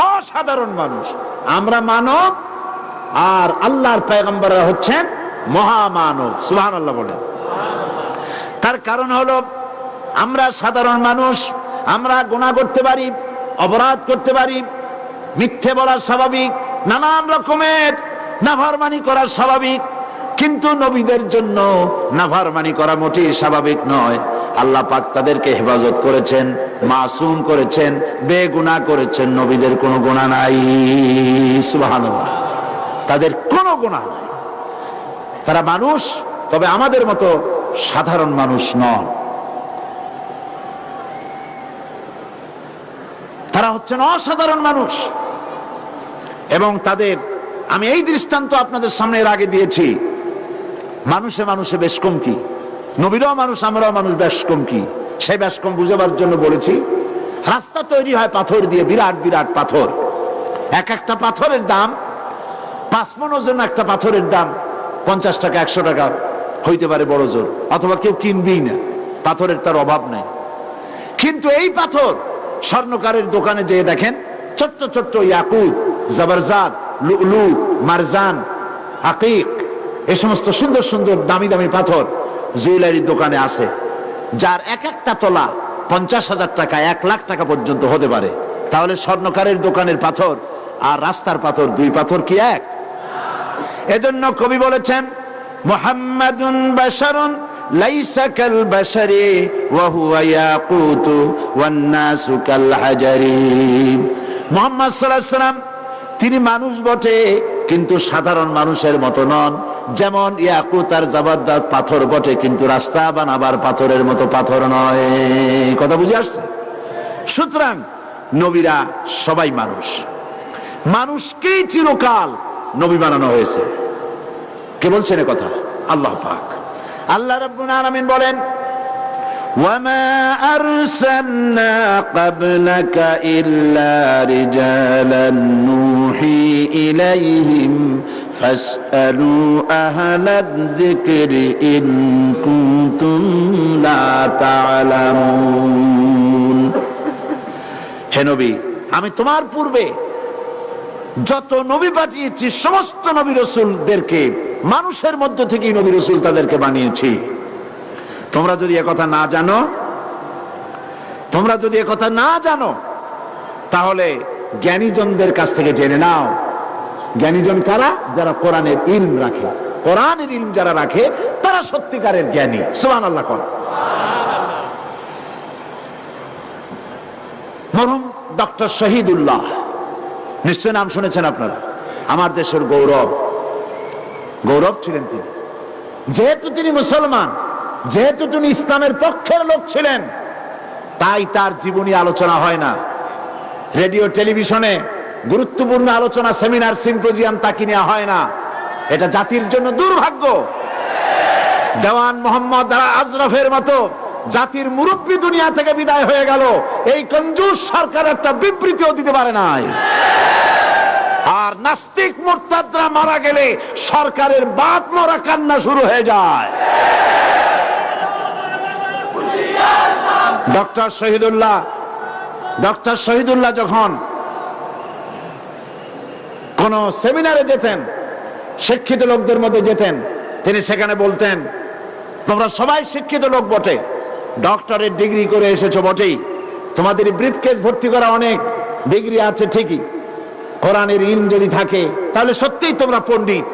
অসাধারণ মানুষ। আমরা মানব আর আল্লাহর পয়গম্বররা হচ্ছেন মহামানব। সুবহানাল্লাহ বলেন। তার কারণ হলো আমরা সাধারণ মানুষ, আমরা গুনাহ করতে পারি, অপরাধ করতে পারি, মিথ্যে বলা স্বাভাবিক, নানান রকমের নাফরমানি করা স্বাভাবিক। কিন্তু নবীদের জন্য নাফরমানি করা মোটেই স্বাভাবিক নয়। আল্লাহ পাক তাদেরকে হেফাজত করেছেন, মাসুম করেছেন, বেগুনাহ করেছেন। নবীদের কোনো গুনাহ নাই, সুবহানাল্লাহ, তাদের কোনো গুনাহ নাই। তারা মানুষ, তবে আমাদের মতো সাধারণ মানুষ নন। তারা হচ্ছেন অসাধারণ মানুষ। এবং তাদের আমি এই দৃষ্টান্ত আপনাদের সামনে এর আগে দিয়েছি, মানুষে মানুষে বেশ কম কি, নবীরাও মানুষ আমরাও মানুষ, বেশ কম কি। সেই বেশ কম বুঝাবার জন্য বলেছি, রাস্তা তৈরি হয় পাথর দিয়ে, বিরাট বিরাট পাথর। এক একটা পাথরের দাম 5 মণ ওজন, একটা পাথরের দাম 50 টাকা 100 টাকা হইতে পারে বড় জোর, অথবা কেউ কিনবেই না, পাথরের তার অভাব নাই। কিন্তু এই পাথর স্বর্ণকারের দোকানে যেয়ে দেখেন, ছোট্ট ছোট্ট ইয়াকুত, জবরজাত, লুলু, মারজান, আকিক, এই সমস্ত সুন্দর সুন্দর দামি দামি পাথর জুয়েলারির দোকানে আছে, যার এক একটা তোলা 50,000 টাকা 1 লাখ টাকা পর্যন্ত হতে পারে। তাহলে স্বর্ণকারের দোকানের পাথর আর রাস্তার পাথর, দুই পাথর কি এক? এজন্য কবি বলেছেন, মুহাম্মাদুন বাশারুন লাইসা কাল বাশারি ওয়া হুয়া ইয়াকুতু ওয়ান নাসু কাল হাজারি। মুহাম্মদ সাল্লাল্লাহু আলাইহি ওয়াসাল্লাম তিনি মানুষ বটে, কিন্তু সাধারণ মানুষের মতো নন। যেমন ইয়াকুত আর জবরদস্ত পাথর বটে, কিন্তু রাস্তা বানাবার পাথরের মতো পাথর নয়। কথা বুঝে আসছে? সুতরাং নবীরা সবাই মানুষ, মানুষকেই চিরকাল নবী বানানো হয়েছে। কে বলছেন এ কথা? আল্লাহ পাক। আল্লাহ রাব্বুল আলামিন বলেন, ওয়ামা আরসালনা ক্বাবলাকা ইল্লা রিজালান নূহি ইলাইহিম ফাসআলু আহলায যিকরি ইন কুনতুম লা تعلمون হে নবী, আমি তোমার পূর্বে যত নবী পাঠিয়েছি সমস্ত নবী রাসূলদেরকে মানুষের মধ্য থেকে নবী রাসূল তাদেরকে বানিয়েছি। তোমরা যদি একথা না জানো তাহলে জ্ঞানীজনদের কাছ থেকে জেনে নাও। জ্ঞানীজন কারা? যারা কোরআনের ইলম রাখে। কোরআনের ইলম যারা রাখে তারা সত্যিকারের জ্ঞানী। সুবহানাল্লাহ। মরহুম ডক্টর শহীদুল্লাহ, নিশ্চয় নাম শুনেছেন আপনারা। আমার দেশের গৌরব ছিলেন তিনি। যেহেতু তিনি মুসলমান, যেহেতু তিনি ইসলামের পক্ষের লোক ছিলেন, তাই তার জীবনী আলোচনা হয় না। রেডিও টেলিভিশনে গুরুত্বপূর্ণ আলোচনা, সেমিনার, সিম্পোজিয়াম তাকে নেওয়া হয় না। এটা জাতির জন্য দুর্ভাগ্য। দেওয়ান মোহাম্মদ আজরফের মতো জাতির মুরব্বী দুনিয়া থেকে বিদায় হয়ে গেল, এই কঞ্জুস সরকার একটা বিবৃতিও দিতে পারে নাই। আর নাস্তিক মুরতাদরা মারা গেলে সরকারের বাপ মরা কান্না শুরু হয়ে যায়। ডক্টর শহীদুল্লাহ যখন কোন সেমিনারে যেতেন, শিক্ষিত লোকদের মধ্যে যেতেন, তিনি সেখানে বলতেন, তোমরা সবাই শিক্ষিত লোক বটে, ডক্টরেট ডিগ্রি করে এসেছো বটেই, তোমাদের ব্রিফকেস ভর্তি করা অনেক ডিগ্রি আছে ঠিকই, কোরআনের ইলম যদি থাকে তাহলে সত্যিই তোমরা পণ্ডিত,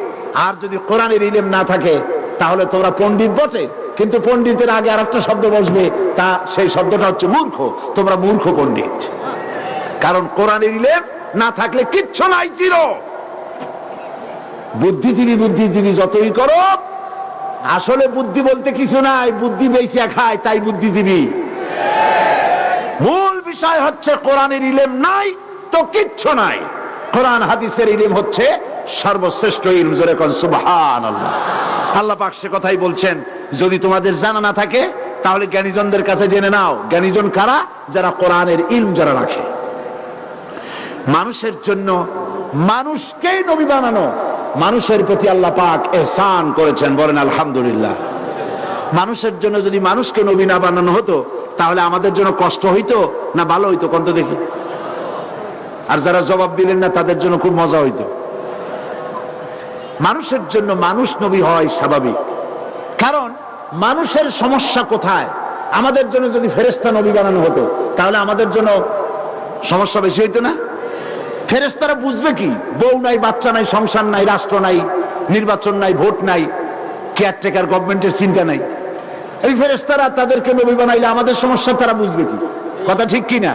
আর যদি কোরআনের ইলম না থাকে তাহলে তোমরা পণ্ডিত বটে, কিন্তু পণ্ডিতের আগে আর একটা শব্দ বসবে, তা সেই শব্দটা হচ্ছে মূর্খ। তোমরা মূর্খ পণ্ডিত, কারণ কোরআনের ইলম না থাকলে কিচ্ছু নাই, চির। বুদ্ধিজীবী যতই করো, আসলে বুদ্ধি বলতে কিছু নাই, বুদ্ধি বেঁচে খায়, তাই বুদ্ধিজীবী। মূল বিষয় হচ্ছে কোরআনের ইলম নাই তো কিচ্ছু নাই। কোরআন হাদিসের ইলম হচ্ছে সর্বশ্রেষ্ঠ ইলম। জোরে কোন সুবহানাল্লাহ। আল্লাহ পাক সে কথাই বলছেন, যদি তোমাদের জানা না থাকে তাহলে জ্ঞানীজনদের কাছে জেনে নাও। জ্ঞানীজন কারা? যারা কোরআনের ইলম যারা রাখে। মানুষের জন্য মানুষকেই নবী বানানো, মানুষের প্রতি আল্লাহ পাক ইহসান করেছেন, বলেন আলহামদুলিল্লাহ। মানুষের জন্য যদি মানুষকে নবী না বানানো হতো তাহলে আমাদের জন্য কষ্ট হইতো না ভালো হইতো? কোন তো দেখি। আর যারা জবাব দিলেন না তাদের জন্য খুব মজা হইতো। মানুষের জন্য মানুষ নবী হয় স্বাভাবিক, কারণ মানুষের সমস্যা কোথায়? আমাদের জন্য যদি ফেরেশতা নবী বানানো হতো তাহলে আমাদের জন্য সমস্যা বেশি হইতো না? ফেরেশতারা বুঝবে কি? বউ নাই, বাচ্চা নাই, সংসার নাই, রাষ্ট্র নাই, নির্বাচন নাই, ভোট নাই, কেয়ারটেকার গভর্নমেন্টের চিন্তা নাই। এই ফেরেশতারা তাদেরকে নবী বানাইলে আমাদের সমস্যা তারা বুঝবে কি? কথা ঠিক কি না?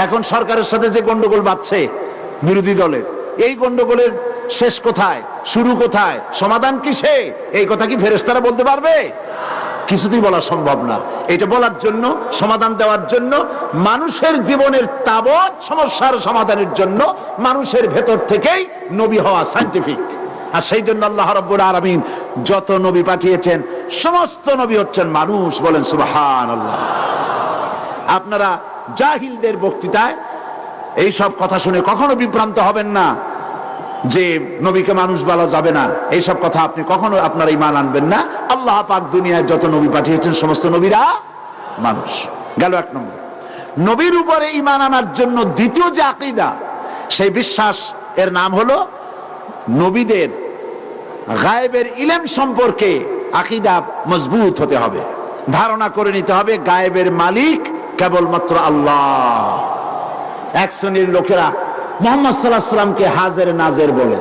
এখন সরকারের সাথে যে গন্ডগোল বাঁধছে বিরোধী দলের, এই গন্ডগোলের শেষ কোথায়, শুরু কোথায়, সমাধান কিসে? এই কথা কি ফেরেশতারা বলতে পারবে? কিছুতেই বলা সম্ভব না। এটা বলার জন্য, সমাধান দেওয়ার জন্য, মানুষের জীবনের তাবৎ সমস্যার সমাধানের জন্য মানুষের ভেতর থেকেই নবী হওয়া সায়েন্টিফিক। আর সেই জন্য আল্লাহ রাব্বুল আলামিন যত নবী পাঠিয়েছেন সমস্ত নবী হচ্ছেন মানুষ, বলেন সুবহানাল্লাহ। আপনারা জাহিলদের বক্তৃতায় এই সব কথা শুনে কখনো বিভ্রান্ত হবেন না যে নবীকে মানুষ বলা যাবে না, এইসব কথা আপনি কখনো আপনারা ঈমান আনবেন না। আল্লাহ পাক দুনিয়ায় যত নবী পাঠিয়েছেন সমস্ত নবীরা মানুষ। গেল এক নম্বর। নবীর উপরে ঈমান আনার জন্য দ্বিতীয় যে আকীদা, সেই বিশ্বাস, এর নাম হলো নবীদের গায়েবের ইলম সম্পর্কে আকীদা মজবুত হতে হবে। ধারণা করে নিতে হবে গায়েবের মালিক কেবলমাত্র আল্লাহ। এক শ্রেণীর লোকেরা মুহাম্মদ সাল্লাল্লাহু আলাইহি ওয়াসাল্লামকে হাজের নাজের বলে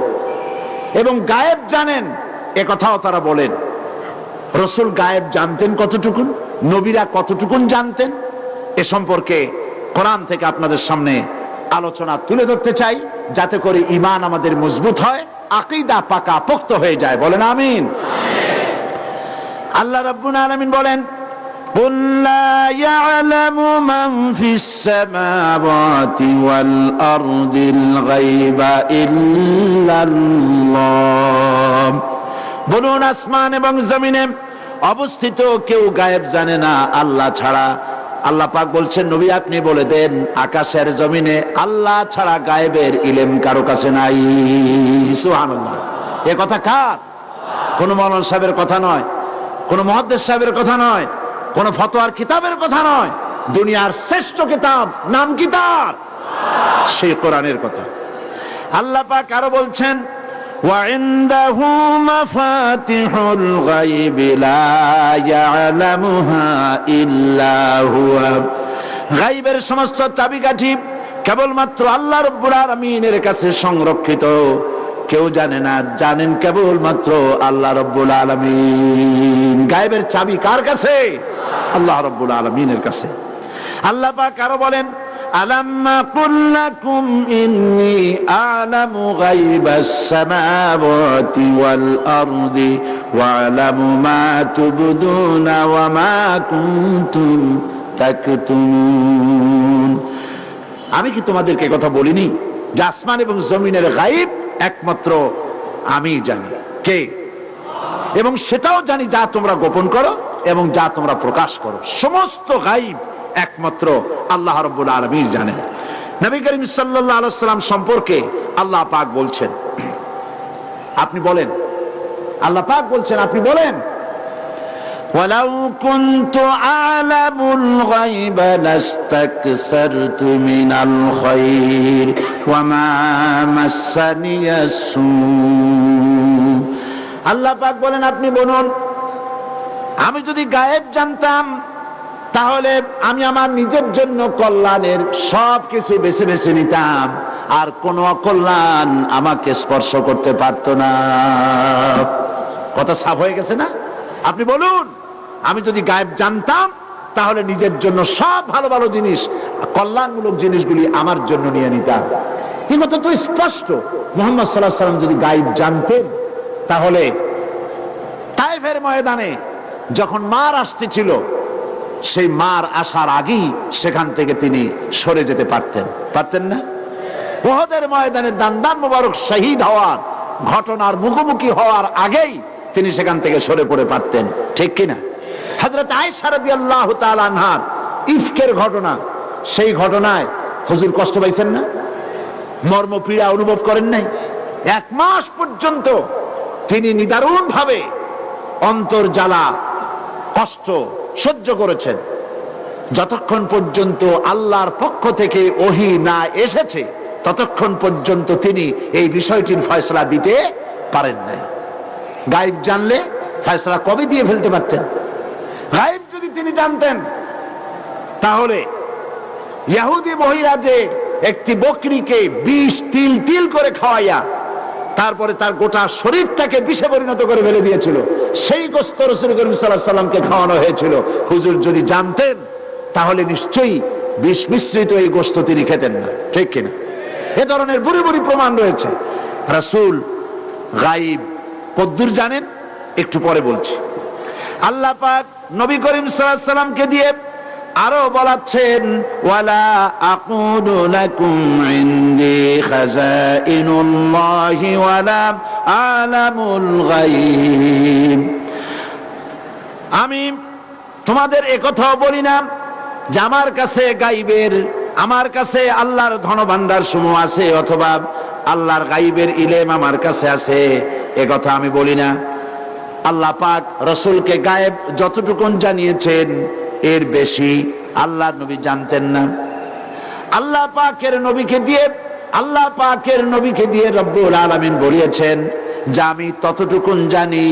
এবং গায়েব জানেন, এ কথাও তারা বলেন। রাসূল গায়েব জানতেন কতটুকুন, নবীরা কতটুকুন জানতেন, এ সম্পর্কে কোরআন থেকে আপনাদের সামনে আলোচনা তুলে ধরতে চাই, যাতে করে ঈমান আমাদের মজবুত হয়, আকীদা পাকা পোক্ত হয়ে যায়, বলেন আমিন। আল্লাহ রাব্বুল আলামিন বলেন, قل لا يعلم من في السماوات والأرض الغيب إلا الله। বলুন, আসমান এবং জমিনে অবস্থিত কেউ গায়েব জানে না আল্লাহ ছাড়া। আল্লাহ পাক বলছেন, নবী আপনি বলে দেন, আকাশের জমিনে আল্লাহ ছাড়া গায়েবের ইলম কারো কাছে নাই। সুবহানাল্লাহ। এ কথা কার? কোন মাওলানা সাহেবের কথা নয়, কোন মুহাদ্দিস সাহেবের কথা নয়, কোন ফতোয়ার কিতাবের কথা নয়, দুনিয়ার শ্রেষ্ঠ কিতাব, নাম কি তার? সেই কোরআনের কথা। আল্লাহ পাক আরো বলছেন, وعنده مفاتح الغيب لا يعلمها إلا هو। গায়বের সমস্ত চাবিকাঠি কেবলমাত্র আল্লাহ রাব্বুল আলামিনের কাছে সংরক্ষিত, কেউ জানে না, জানেন কেবলমাত্র আল্লাহ রাব্বুল আলামিন। গায়বের চাবি কার কাছে? আল্লাহ রাব্বুল আলামিনের কাছে। আল্লাহ পাক আরো বলেন, ألم أقل لكم إني أعلم غيب السماوات والأرض وأعلم ما تبدون وما كنتم تكتمون। আমি কি তোমাদেরকে কথা বলিনি যে আসমান এবং জমিনের গায়ব একমাত্র আমি জানি? কে? এবং সেটাও জানি যা তোমরা গোপন করো এবং যা তোমরা প্রকাশ করো। সমস্ত গায়ব একমাত্র আল্লাহ রাব্বুল আলামিন জানেন। নবী করিম সাল্লাল্লাহু আলাইহি ওয়াসাল্লাম সম্পর্কে আল্লাহ পাক বলছেন, আপনি বলেন, আল্লাহ পাক বলছেন আপনি বলেন, ওয়ালাউ কুনতু আ'লামুল গায়বা লাস্তাকসারতু মিনাল খায়র ওয়া মা মাসানিয়াস সু। আল্লাহ পাক বলেন আপনি বলুন, আমি যদি গায়েব জানতাম তাহলে আমি আমার নিজের জন্য কল্যাণের সব কিছু বেছে বেছে নিতাম, আর কোন অকল্যাণ আমাকে স্পর্শ করতে পারত না। কথা সাফ হয়ে গেছে না? আপনি বলুন, আমি যদি গায়েব জানতাম তাহলে নিজের জন্য সব ভালো ভালো জিনিস, কল্যাণমূলক জিনিসগুলি আমার জন্য নিয়ে নিতাম। এই কথা তো স্পষ্ট। মুহাম্মদ সাল্লাল্লাহু আলাইহি ওয়াসাল্লাম যদি গায়েব জানতেন তাহলে তায়েফের ময়দানে যখন মার আসতেছিল, সেই মার আসার আগেই সেখান থেকে তিনি সরে যেতে পারতেন না? উহুদের ময়দানে দান্দান মোবারক শহীদ হওয়ার ঘটনার মুখোমুখি হওয়ার আগেই তিনি সেখান থেকে সরে পড়ে পারতেন, ঠিক কিনা? হযরত আয়েশা রাদিয়াল্লাহু তাআলা আনহার ইফকের ঘটনা, সেই ঘটনায় হুজুর কষ্ট পাইছেন না? মর্ম পীড়া অনুভব করেন নাই? 1 মাস পর্যন্ত তিনি নিদারুণ ভাবে অন্তর জ্বালা কষ্ট সহ্য করেছেন, যতক্ষণ পর্যন্ত আল্লাহর পক্ষ থেকে ওহী না এসেছে ততক্ষণ পর্যন্ত তিনি এই বিষয়টির ফয়সালা দিতে পারেন নাই। গায়েব জানলে ফয়সালা কবে দিয়ে ফেলতে পারতেন? গায়েব যদি তিনি জানতেন তাহলে ইহুদি মহিলা যে একটি বকরিকে বিষ তিল তিল করে খাওয়াইয়া তারপরে তার গোটা শরীরটাকে বিষে পরিণত করে ফেলে দিয়েছিল, সেই গোশত রাসূল করিম সাল্লাল্লাহু আলাইহি সাল্লামকে খাওয়ানো হয়েছিল। হুজুর যদি জানতেন তাহলে নিশ্চয়ই বিষ মিশ্রিত এই গোশত তিনি খেতেন না, ঠিক কিনা? এ ধরনের বুড়ি বুড়ি প্রমাণ রয়েছে। রাসূল গায়েব কদ্দুর জানেন একটু পরে বলছি। আল্লাহ পাক নবী করিম সাল্লাল্লাহু আলাইহি সাল্লামকে দিয়ে আরো বলাচ্ছেন, ওয়ালা আকুলু লাকুম ইনদি খাযাইনুল্লাহি ওয়ালা আলামুল গায়ব। আমি তোমাদের একথাও বলি না যে আমার কাছে গায়বের, আমার কাছে আল্লাহর ধনভাণ্ডার সমূহ আছে অথবা আল্লাহর গায়বের ইলম আমার কাছে আছে, একথা আমি বলি না। আল্লাহ পাক রাসূলকে গায়েব যতটুকুন জানিয়েছেন এর বেশি আল্লাহর নবী জানতেন না। আল্লাহ পাকের নবীকে দিয়ে রব্বুল আলামিন বলিয়েছেন যে আমি ততটুকুন জানি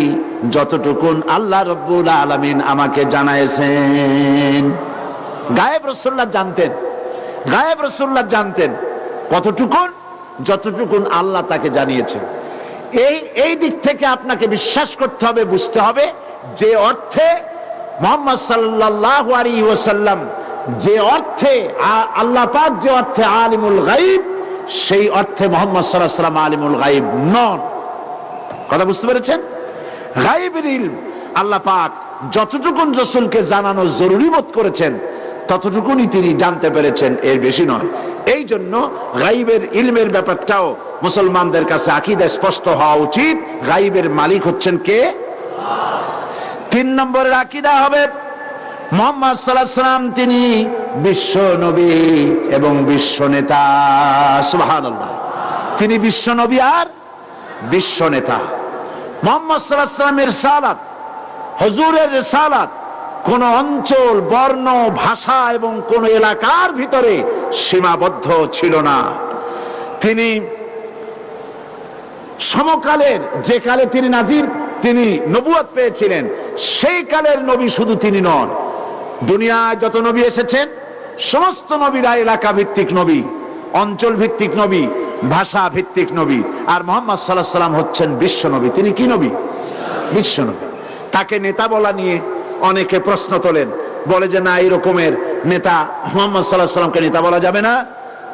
যতটুকুন আল্লাহ রব্বুল আলামিন আমাকে জানাইছেন। গায়েব রাসূলুল্লাহ জানতেন কতটুকুন? যতটুকুন আল্লাহ তাকে জানিয়েছেন। এই দিক থেকে আপনাকে বিশ্বাস করতে হবে, বুঝতে হবে যে অর্থে মুহাম্মদ সাল্লাল্লাহু আলাইহি ওয়াসাল্লাম, যে অর্থে আল্লাহ পাক যে অর্থে আলিমুল গায়ব, সেই অর্থে মুহাম্মদ সাল্লাল্লাহু আলাইহি ওয়াসাল্লাম আলিমুল গায়ব নন। কথা বুঝতে পেরেছেন? গায়বের ইলম আল্লাহ পাক যতটুকুন রাসূলকে জানানো জরুরি বোধ করেছেন ততটুকুনই তিনি জানতে পেরেছেন, এর বেশি নয়। এই জন্য গায়বের ইলমের ব্যাপারটাও মুসলমানদের কাছে আকীদা স্পষ্ট হওয়া উচিত। গায়বের মালিক হচ্ছেন কে? 3 নম্বরের আকীদা হবে মুহাম্মদ সাল্লাল্লাহু আলাইহি ওয়াসাল্লাম তিনি বিশ্ব নবী এবং বিশ্ব নেতা। সুবহানাল্লাহ, তিনি বিশ্ব নবী আর বিশ্ব নেতা। মুহাম্মদ সাল্লাল্লাহু আলাইহি ওয়াসাল্লামের রিসালাত, হুজুরের রিসালাত কোন অঞ্চল, বর্ণ, ভাষা এবং কোন এলাকার ভিতরে সীমাবদ্ধ ছিল না। তিনি সমকালের, যে কালে তিনি নবুয়ত পেয়েছিলেন, সেই কালের নবী শুধু তিনি নন, দুনিয়ায় যত নবী এসেছেন সমস্ত নবীরা এলাকা ভিত্তিক নবী, অঞ্চল ভিত্তিক নবী, ভাষা ভিত্তিক নবী। আর মুহাম্মদ সাল্লাল্লাহু আলাইহি ওয়াসাল্লাম হচ্ছেন বিশ্ব নবী। তিনি কি নবী? বিশ্ব নবী। তাকে নেতা বলা নিয়ে অনেকে প্রশ্ন তোলেন, বলে যে না, এই রকমের নেতা মুহাম্মদ সাল্লাল্লাহু আলাইহি ওয়াসাল্লামকে নেতা বলা যাবে না,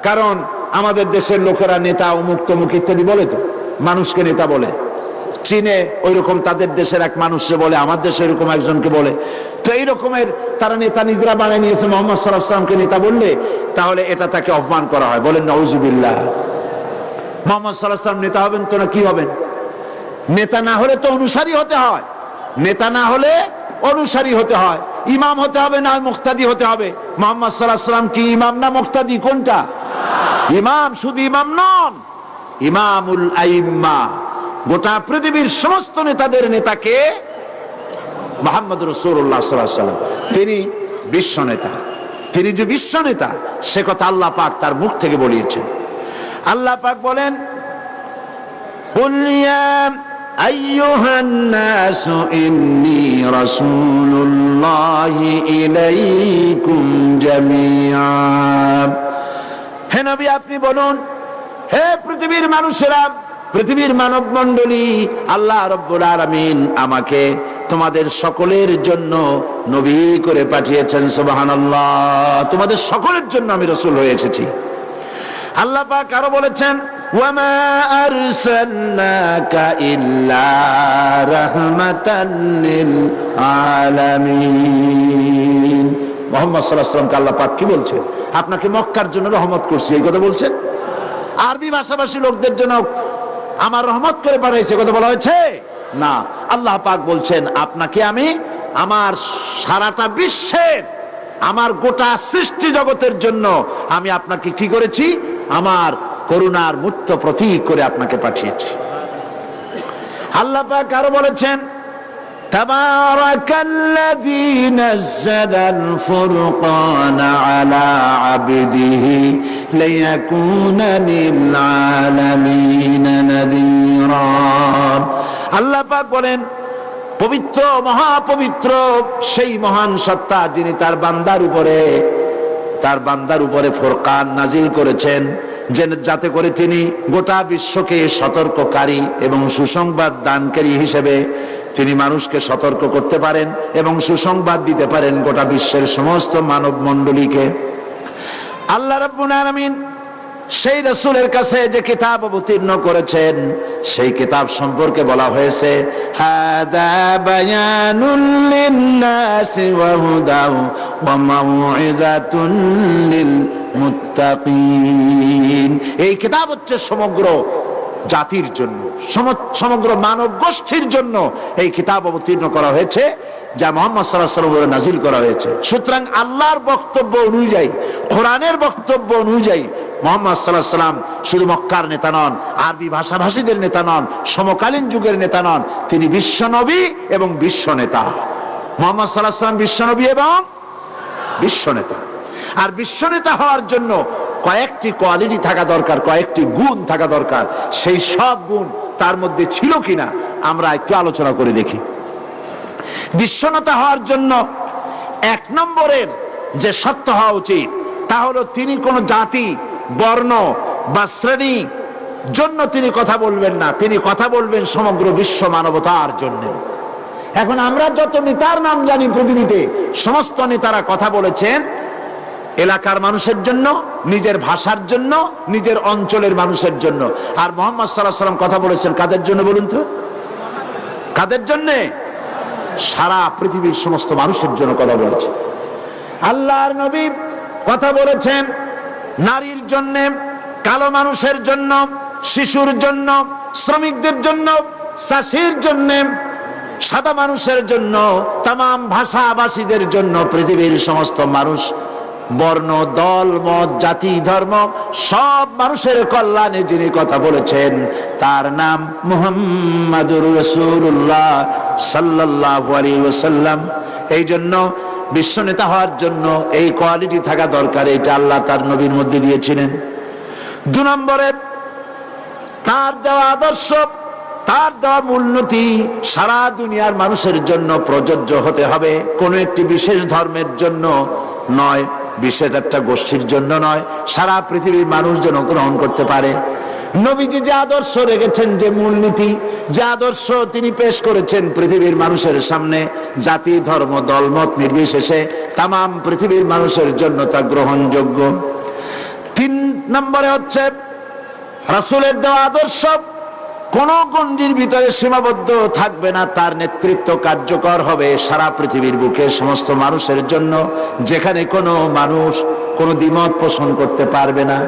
কারণ আমাদের দেশের লোকেরা নেতা অমুক তমুক ইত্যাদি বলে, তো মানুষকে নেতা বলে। চীনে ওই রকম তাদের দেশের এক মানুষকে বলে, আমার দেশে এরকম একজনকে বলে। তো এই রকমের তারা নেতা নিজেরা বানিয়ে নিয়েছে। মুহাম্মদ সাল্লাল্লাহু আলাইহি ওয়াসাল্লামকে নেতা বললে তাহলে এটা তাকে অপমান করা হয়। বলেন নাউজুবিল্লাহ। মুহাম্মদ সাল্লাল্লাহু আলাইহি ওয়াসাল্লাম নেতা হবেন তো না কি হবেন? নেতা না হলে তো অনুসারী হতে হয়, নেতা না হলে অনুসারী হতে হয়। ইমাম হতে হবে না মুক্তাদি হতে হবে। মুহাম্মদ সাল্লাল্লাহু আলাইহি ওয়াসাল্লাম কি ইমাম না মুক্তাদি? কোনটা? ইমাম। শুধু ইমাম নন, ইমামুল আইম্মা। গোটা পৃথিবীর সমস্ত নেতাদের নেতাকে মুহাম্মদ রাসূলুল্লাহ সাল্লাল্লাহু আলাইহি ওয়াসাল্লাম। তিনি বিশ্ব নেতা। তিনি যে বিশ্ব নেতা সে কথা আল্লাহ পাক তার মুখ থেকে বলিয়েছেন। আল্লাহ পাক বলেন, কুল ইয়া আইয়ুহান নাসু ইন্নী রাসূলুল্লাহি ইলাইকুম জামিআ। হে নবী, আপনি বলুন, হে পৃথিবীর মানুষেরা, পৃথিবীর মানব মণ্ডলী, আল্লাহ রাব্বুল আলামিন আমাকে তোমাদের সকলের জন্য নবী করে পাঠিয়েছেন। সুবহানাল্লাহ। তোমাদের সকলের জন্য আমি রাসূল হয়ে এসেছি। আল্লাহ পাক আরো বলেছেন, ওয়ামা আরসালনাকা ইল্লা রাহমাতান লিল আলামিন। মুহাম্মদ সাল্লাল্লাহু আলাইহি ওয়াসাল্লামকে আল্লাহ পাক কি বলছেন? আপনাকে মক্কার জন্য রহমত করছি, এই কথা বলছেন। আরবি ভাষাভাষী লোকদের জন্য আমার রহমত করে পাঠাইছে, কথা বলা হয়েছে না। আল্লাহ পাক বলছেন, আপনাকে আমি আমার সারাটা বিশ্বের, আমার গোটা সৃষ্টি জগতের জন্য আমি আপনাকে কি করেছি? আমার করুণার মূর্ত প্রতীক করে আপনাকে পাঠিয়েছি। আল্লাহ পাক আরো বলেছেন, তাবারাকাল্লাযী নাযালাল ফুরকানা আলা আবদিহি লিয়াকুনা লিল আলামিনা নাযীরা। আল্লাহ পাক বলেন, পবিত্র, মহাপবিত্র সেই মহান সত্তা যিনি তার বান্দার উপরে ফুরকান নাজিল করেছেন, যাতে করে তিনি গোটা বিশ্বকে সতর্ককারী এবং সুসংবাদ দানকারী হিসেবে তিনি মানুষকে সতর্ক করতে পারেন এবং সুসংবাদ দিতে পারেন গোটা বিশ্বের সমস্ত মানব মণ্ডলীকে। আল্লাহ রাব্বুল আলামিন সেই রাসূলের কাছে যে কিতাব অবতীর্ণ করেছেন, সেই কিতাব সম্পর্কে বলা হয়েছে, হাদা বায়ানুল লিন-নাসি ওয়া হুদাও ওয়া মাউইযাতুন লিল মুত্তাকিন। এই কিতাব হচ্ছে সমগ্র জাতির জন্য, সমগ্র মানব গোষ্ঠীর জন্য এই কিতাব অবতীর্ণ করা হয়েছে, যা মুহাম্মদ সাল্লাল্লাহু আলাইহি ওয়াসাল্লামের নাজিল করা হয়েছে। সুতরাং আল্লাহর বক্তব্য অনুযায়ী, কোরআনের বক্তব্য অনুযায়ী মুহাম্মদ সাল্লাল্লাহু আলাইহি ওয়াসাল্লাম শুধু মক্কার নেতা নন, আরবি ভাষাভাষীদের নেতা নন, সমকালীন যুগের নেতা নন, তিনি বিশ্ব নবী এবং বিশ্ব নেতা। মুহাম্মদ সাল্লাল্লাহু আলাইহি ওয়াসাল্লাম বিশ্ব নবী এবং বিশ্ব নেতা। আর বিশ্ব নেতা হওয়ার জন্য কয়েকটি কোয়ালিটি থাকা দরকার, কয়েকটি গুণ থাকা দরকার। সেই সব গুণ তার মধ্যে ছিল কিনা আমরা একটু আলোচনা করে দেখি। বিশ্বনেতা হওয়ার জন্য এক নম্বরের যে সত্য হওয়া উচিত তা হলো তিনি কোন জাতি, বর্ণ বা শ্রেণী জন্য তিনি কথা বলবেন না, তিনি কথা বলবেন সমগ্র বিশ্ব মানবতার জন্য। এখন আমরা যত নেতার নাম জানি পৃথিবীতে, সমস্ত নেতারা কথা বলেছেন এলাকার মানুষের জন্য, নিজের ভাষার জন্য, নিজের অঞ্চলের মানুষের জন্য। আর মুহাম্মদ সাল্লাল্লাহু আলাইহি ওয়াসাল্লাম কথা বলেছেন কাদের জন্য বলুন তো? কাদের জন্য? সারা পৃথিবীর সমস্ত মানুষের জন্য কথা বলেছেন। আল্লাহর নবী কথা বলেছেন নারীর জন্য, কালো মানুষের জন্য, শিশুর জন্য, শ্রমিকদের জন্য, চাষির জন্য, সাদা মানুষের জন্য, তামাম ভাষাভাষীদের জন্য, পৃথিবীর সমস্ত মানুষ বর্ণ, দল, মত, জাতি, ধর্ম সব মানুষের কল্যাণে যিনি কথা বলেছেন তার নাম মুহাম্মাদুর রাসূলুল্লাহ সাল্লাল্লাহু আলাইহি ওয়াসাল্লাম। এই জন্য বিশ্ব নেতা হওয়ার জন্য এই কোয়ালিটি থাকা দরকার, এটা আল্লাহ তার নবীর মধ্যে দিয়েছিলেন। 2 নম্বরে তার দেওয়া আদর্শ, তার দেওয়া মূলনীতি সারা দুনিয়ার মানুষের জন্য প্রযোজ্য হতে হবে, কোনো একটি বিশেষ ধর্মের জন্য নয়, বিশেষ একটা গোষ্ঠীর জন্য নয়, সারা পৃথিবীর মানুষ যেন গ্রহণ করতে পারে। নবীজি যে আদর্শ রেখেছেন, যে মূলনীতি, যে আদর্শ তিনি পেশ করেছেন পৃথিবীর মানুষের সামনে, জাতি, ধর্ম, দলমত নির্বিশেষে তামাম পৃথিবীর মানুষের জন্য তা গ্রহণযোগ্য। 3 নম্বরে হচ্ছে রাসূলের দেওয়া আদর্শ কোন গণ্ডির ভিতরে সীমাবদ্ধ থাকবে না, তার নেতৃত্ব কার্যকর হবে সারা পৃথিবীর বুকে সমস্ত মানুষের জন্য, যেখানে কোনো মানুষ কোনো দ্বিমত পোষণ করতে পারবে না।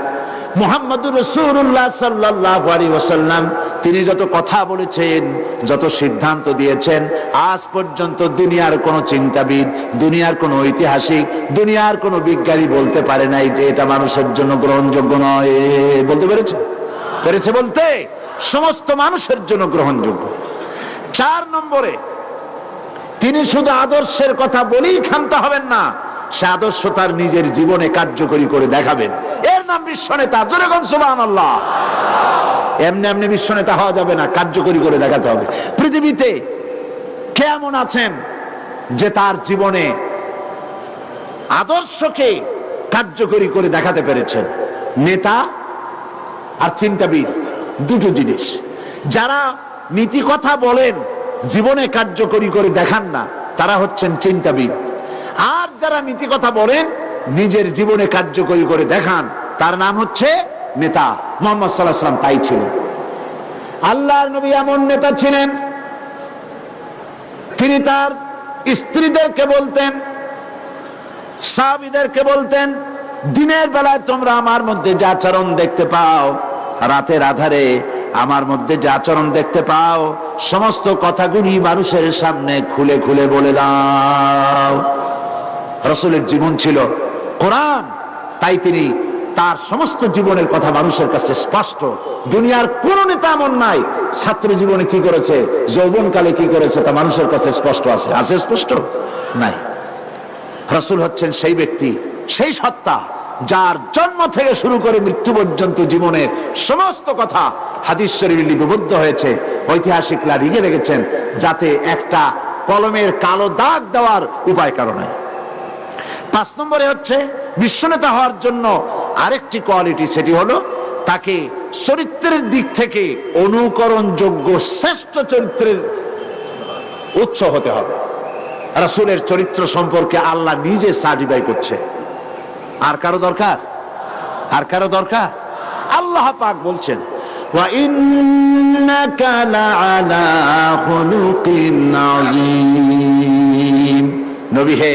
মুহাম্মদুর রাসূলুল্লাহ সাল্লাল্লাহু আলাইহি ওয়াসাল্লাম তিনি যত কথা বলেছেন, যত সিদ্ধান্ত দিয়েছেন, আজ পর্যন্ত দুনিয়ার কোনো চিন্তাবিদ, দুনিয়ার কোনো ঐতিহাসিক, দুনিয়ার কোনো বিজ্ঞানী বলতে পারে নাই যে এটা মানুষের জন্য গ্রহণযোগ্য নয়। বলতে পেরেছে বলতে? সমস্ত মানুষের জন্য গ্রহণযোগ্য। 4 নম্বরে তিনি শুধু আদর্শের কথা বলেই ক্ষান্ত হবেন না, সে আদর্শ তার নিজের জীবনে কার্যকরী করে দেখাবেন। এর নাম বিশ্বনেতা। জোরে বলুন সুবহানাল্লাহ। এমনি এমনি বিশ্বনেতা হওয়া যাবে না, কার্যকরী করে দেখাতে হবে। পৃথিবীতে কে এমন আছেন যে তার জীবনে আদর্শকে কার্যকরী করে দেখাতে পেরেছেন? নেতা আর চিন্তাবিদ দুটো জিনিস। যারা নীতি কথা বলেন, জীবনে কার্যকরী করে দেখান না, তারা হচ্ছেন চিন্তাবিদ। আর যারা নীতি কথা বলেন, নিজের জীবনে কার্যকরী করে দেখান, তার নাম হচ্ছে নেতা। মুহাম্মদ সাল্লাল্লাহু আলাইহি ওয়াসাল্লাম তাই ছিলেন। আল্লাহর নবী এমন নেতা ছিলেন, তিনি তার স্ত্রীদেরকে বলতেন, সাহাবীদেরকে বলতেন, দিনের বেলায় তোমরা আমার মধ্যে যে আচরণ দেখতে পাও, রাতের আধারে আমার মধ্যে যে আচরণ দেখতে পাও, সমস্ত কথাগুলি মানুষের সামনে খুলে খুলে বলে দাও। রাসূলের জীবন ছিল কোরআন, তাই তিনি তার সমস্ত জীবনের কথা মানুষের কাছে স্পষ্ট। দুনিয়ার কোন নেতা এমন নাই ছাত্র জীবনে কি করেছে, যৌবনকালে কি করেছে, তা মানুষের কাছে স্পষ্ট আছে? আছে স্পষ্ট? নাই। রাসূল হচ্ছেন সেই ব্যক্তি, সেই সত্তা, যার জন্ম থেকে শুরু করে মৃত্যু পর্যন্ত জীবনের সমস্ত কথা হাদিস শরীফে লিপিবদ্ধ হয়েছে। ঐতিহাসিকরা লিখে রেখেছেন, যাতে একটা কলমের কালো দাগ দেওয়ার উপায় কারণে। 5 নম্বরে হচ্ছে বিশ্বনেতা হওয়ার জন্য আরেকটি কোয়ালিটি, সেটি হলো তাকে চরিত্রের দিক থেকে অনুকরণযোগ্য শ্রেষ্ঠ চরিত্রের উৎস হতে হবে। রাসূলের চরিত্র সম্পর্কে আল্লাহ নিজে সার্টিফাই করছে। আর কারো দরকার? আর কারো দরকার? আল্লাহ পাক বলছেন, ওয়া ইন্নাকা লাআলা খুলুকিন আযীম। নবী হে,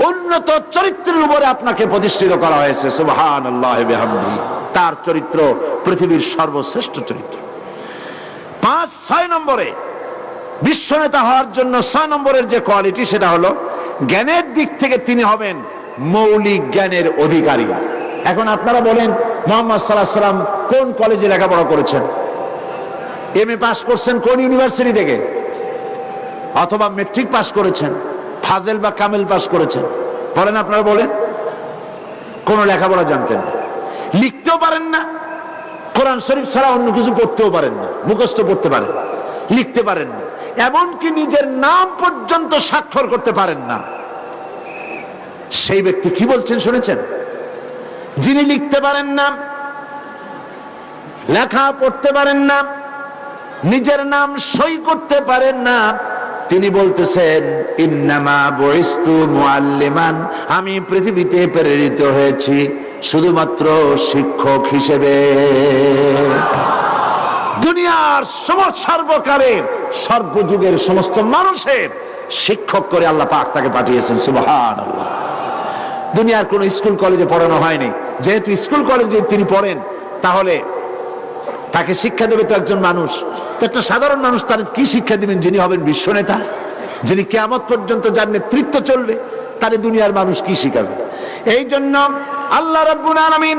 উন্নত চরিত্রের উপরে আপনাকে প্রতিষ্ঠিত করা হয়েছে। সুবহানাল্লাহি ওয়া বিহামদিহি। তার চরিত্র পৃথিবীর সর্বশ্রেষ্ঠ চরিত্র। 5-6 নম্বরে বিশ্বনেতা হওয়ার জন্য 6 নম্বরের যে কোয়ালিটি, সেটা হলো জ্ঞানের দিক থেকে তিনি হবেন মৌলিক জ্ঞানের অধিকারী। এখন আপনারা বলেন, মুহাম্মদ সাল্লাল্লাহু আলাইহি ওয়াসাল্লাম কোন কলেজে লেখাপড়া করেছেন? এমএ পাস করছেন কোন ইউনিভার্সিটি থেকে? অথবা মেট্রিক পাস করেছেন, ফাজেল বা কামেল পাস করেছেন? বলেন, আপনারা বলেন। কোন লেখাপড়া জানতেন না, লিখতেও পারেন না, কোরআন শরীফ ছাড়া অন্য কিছু পড়তেও পারেন না, মুখস্থ পড়তে পারেন, লিখতে পারেন না, এমনকি নিজের নাম পর্যন্ত স্বাক্ষর করতে পারেন না। সেই ব্যক্তি কি বলছেন শুনেছেন? যিনি লিখতে পারেন না, লেখা পড়তে পারেন না, নিজের নাম সই করতে পারেন না, তিনি বলতেছেন, ইন্নামা বুইস্তু মুআল্লিমান, আমি পৃথিবীতে প্রেরিত হয়েছি শুধুমাত্র শিক্ষক হিসেবে। দুনিয়ার সর্বকালের সর্বযুগের সমস্ত মানুষের শিক্ষক করে আল্লাহ পাক তাকে পাঠিয়েছেন। সুবহানাল্লাহ। দুনিয়ার কোন স্কুল কলেজে পড়ানো হয়নি। যেহেতু স্কুল কলেজে তিনি পড়েন, তাহলে তাকে শিক্ষা দেবে তো একজন মানুষ। তো একটা সাধারণ মানুষ তার কি শিক্ষা দিবেন? যিনি হবেন বিশ্বনেতা, যিনি কিয়ামত পর্যন্ত যার নেতৃত্ব চলবে, তারে দুনিয়ার মানুষ কি শিখাবে? এই জন্য আল্লাহ রাব্বুল আলামিন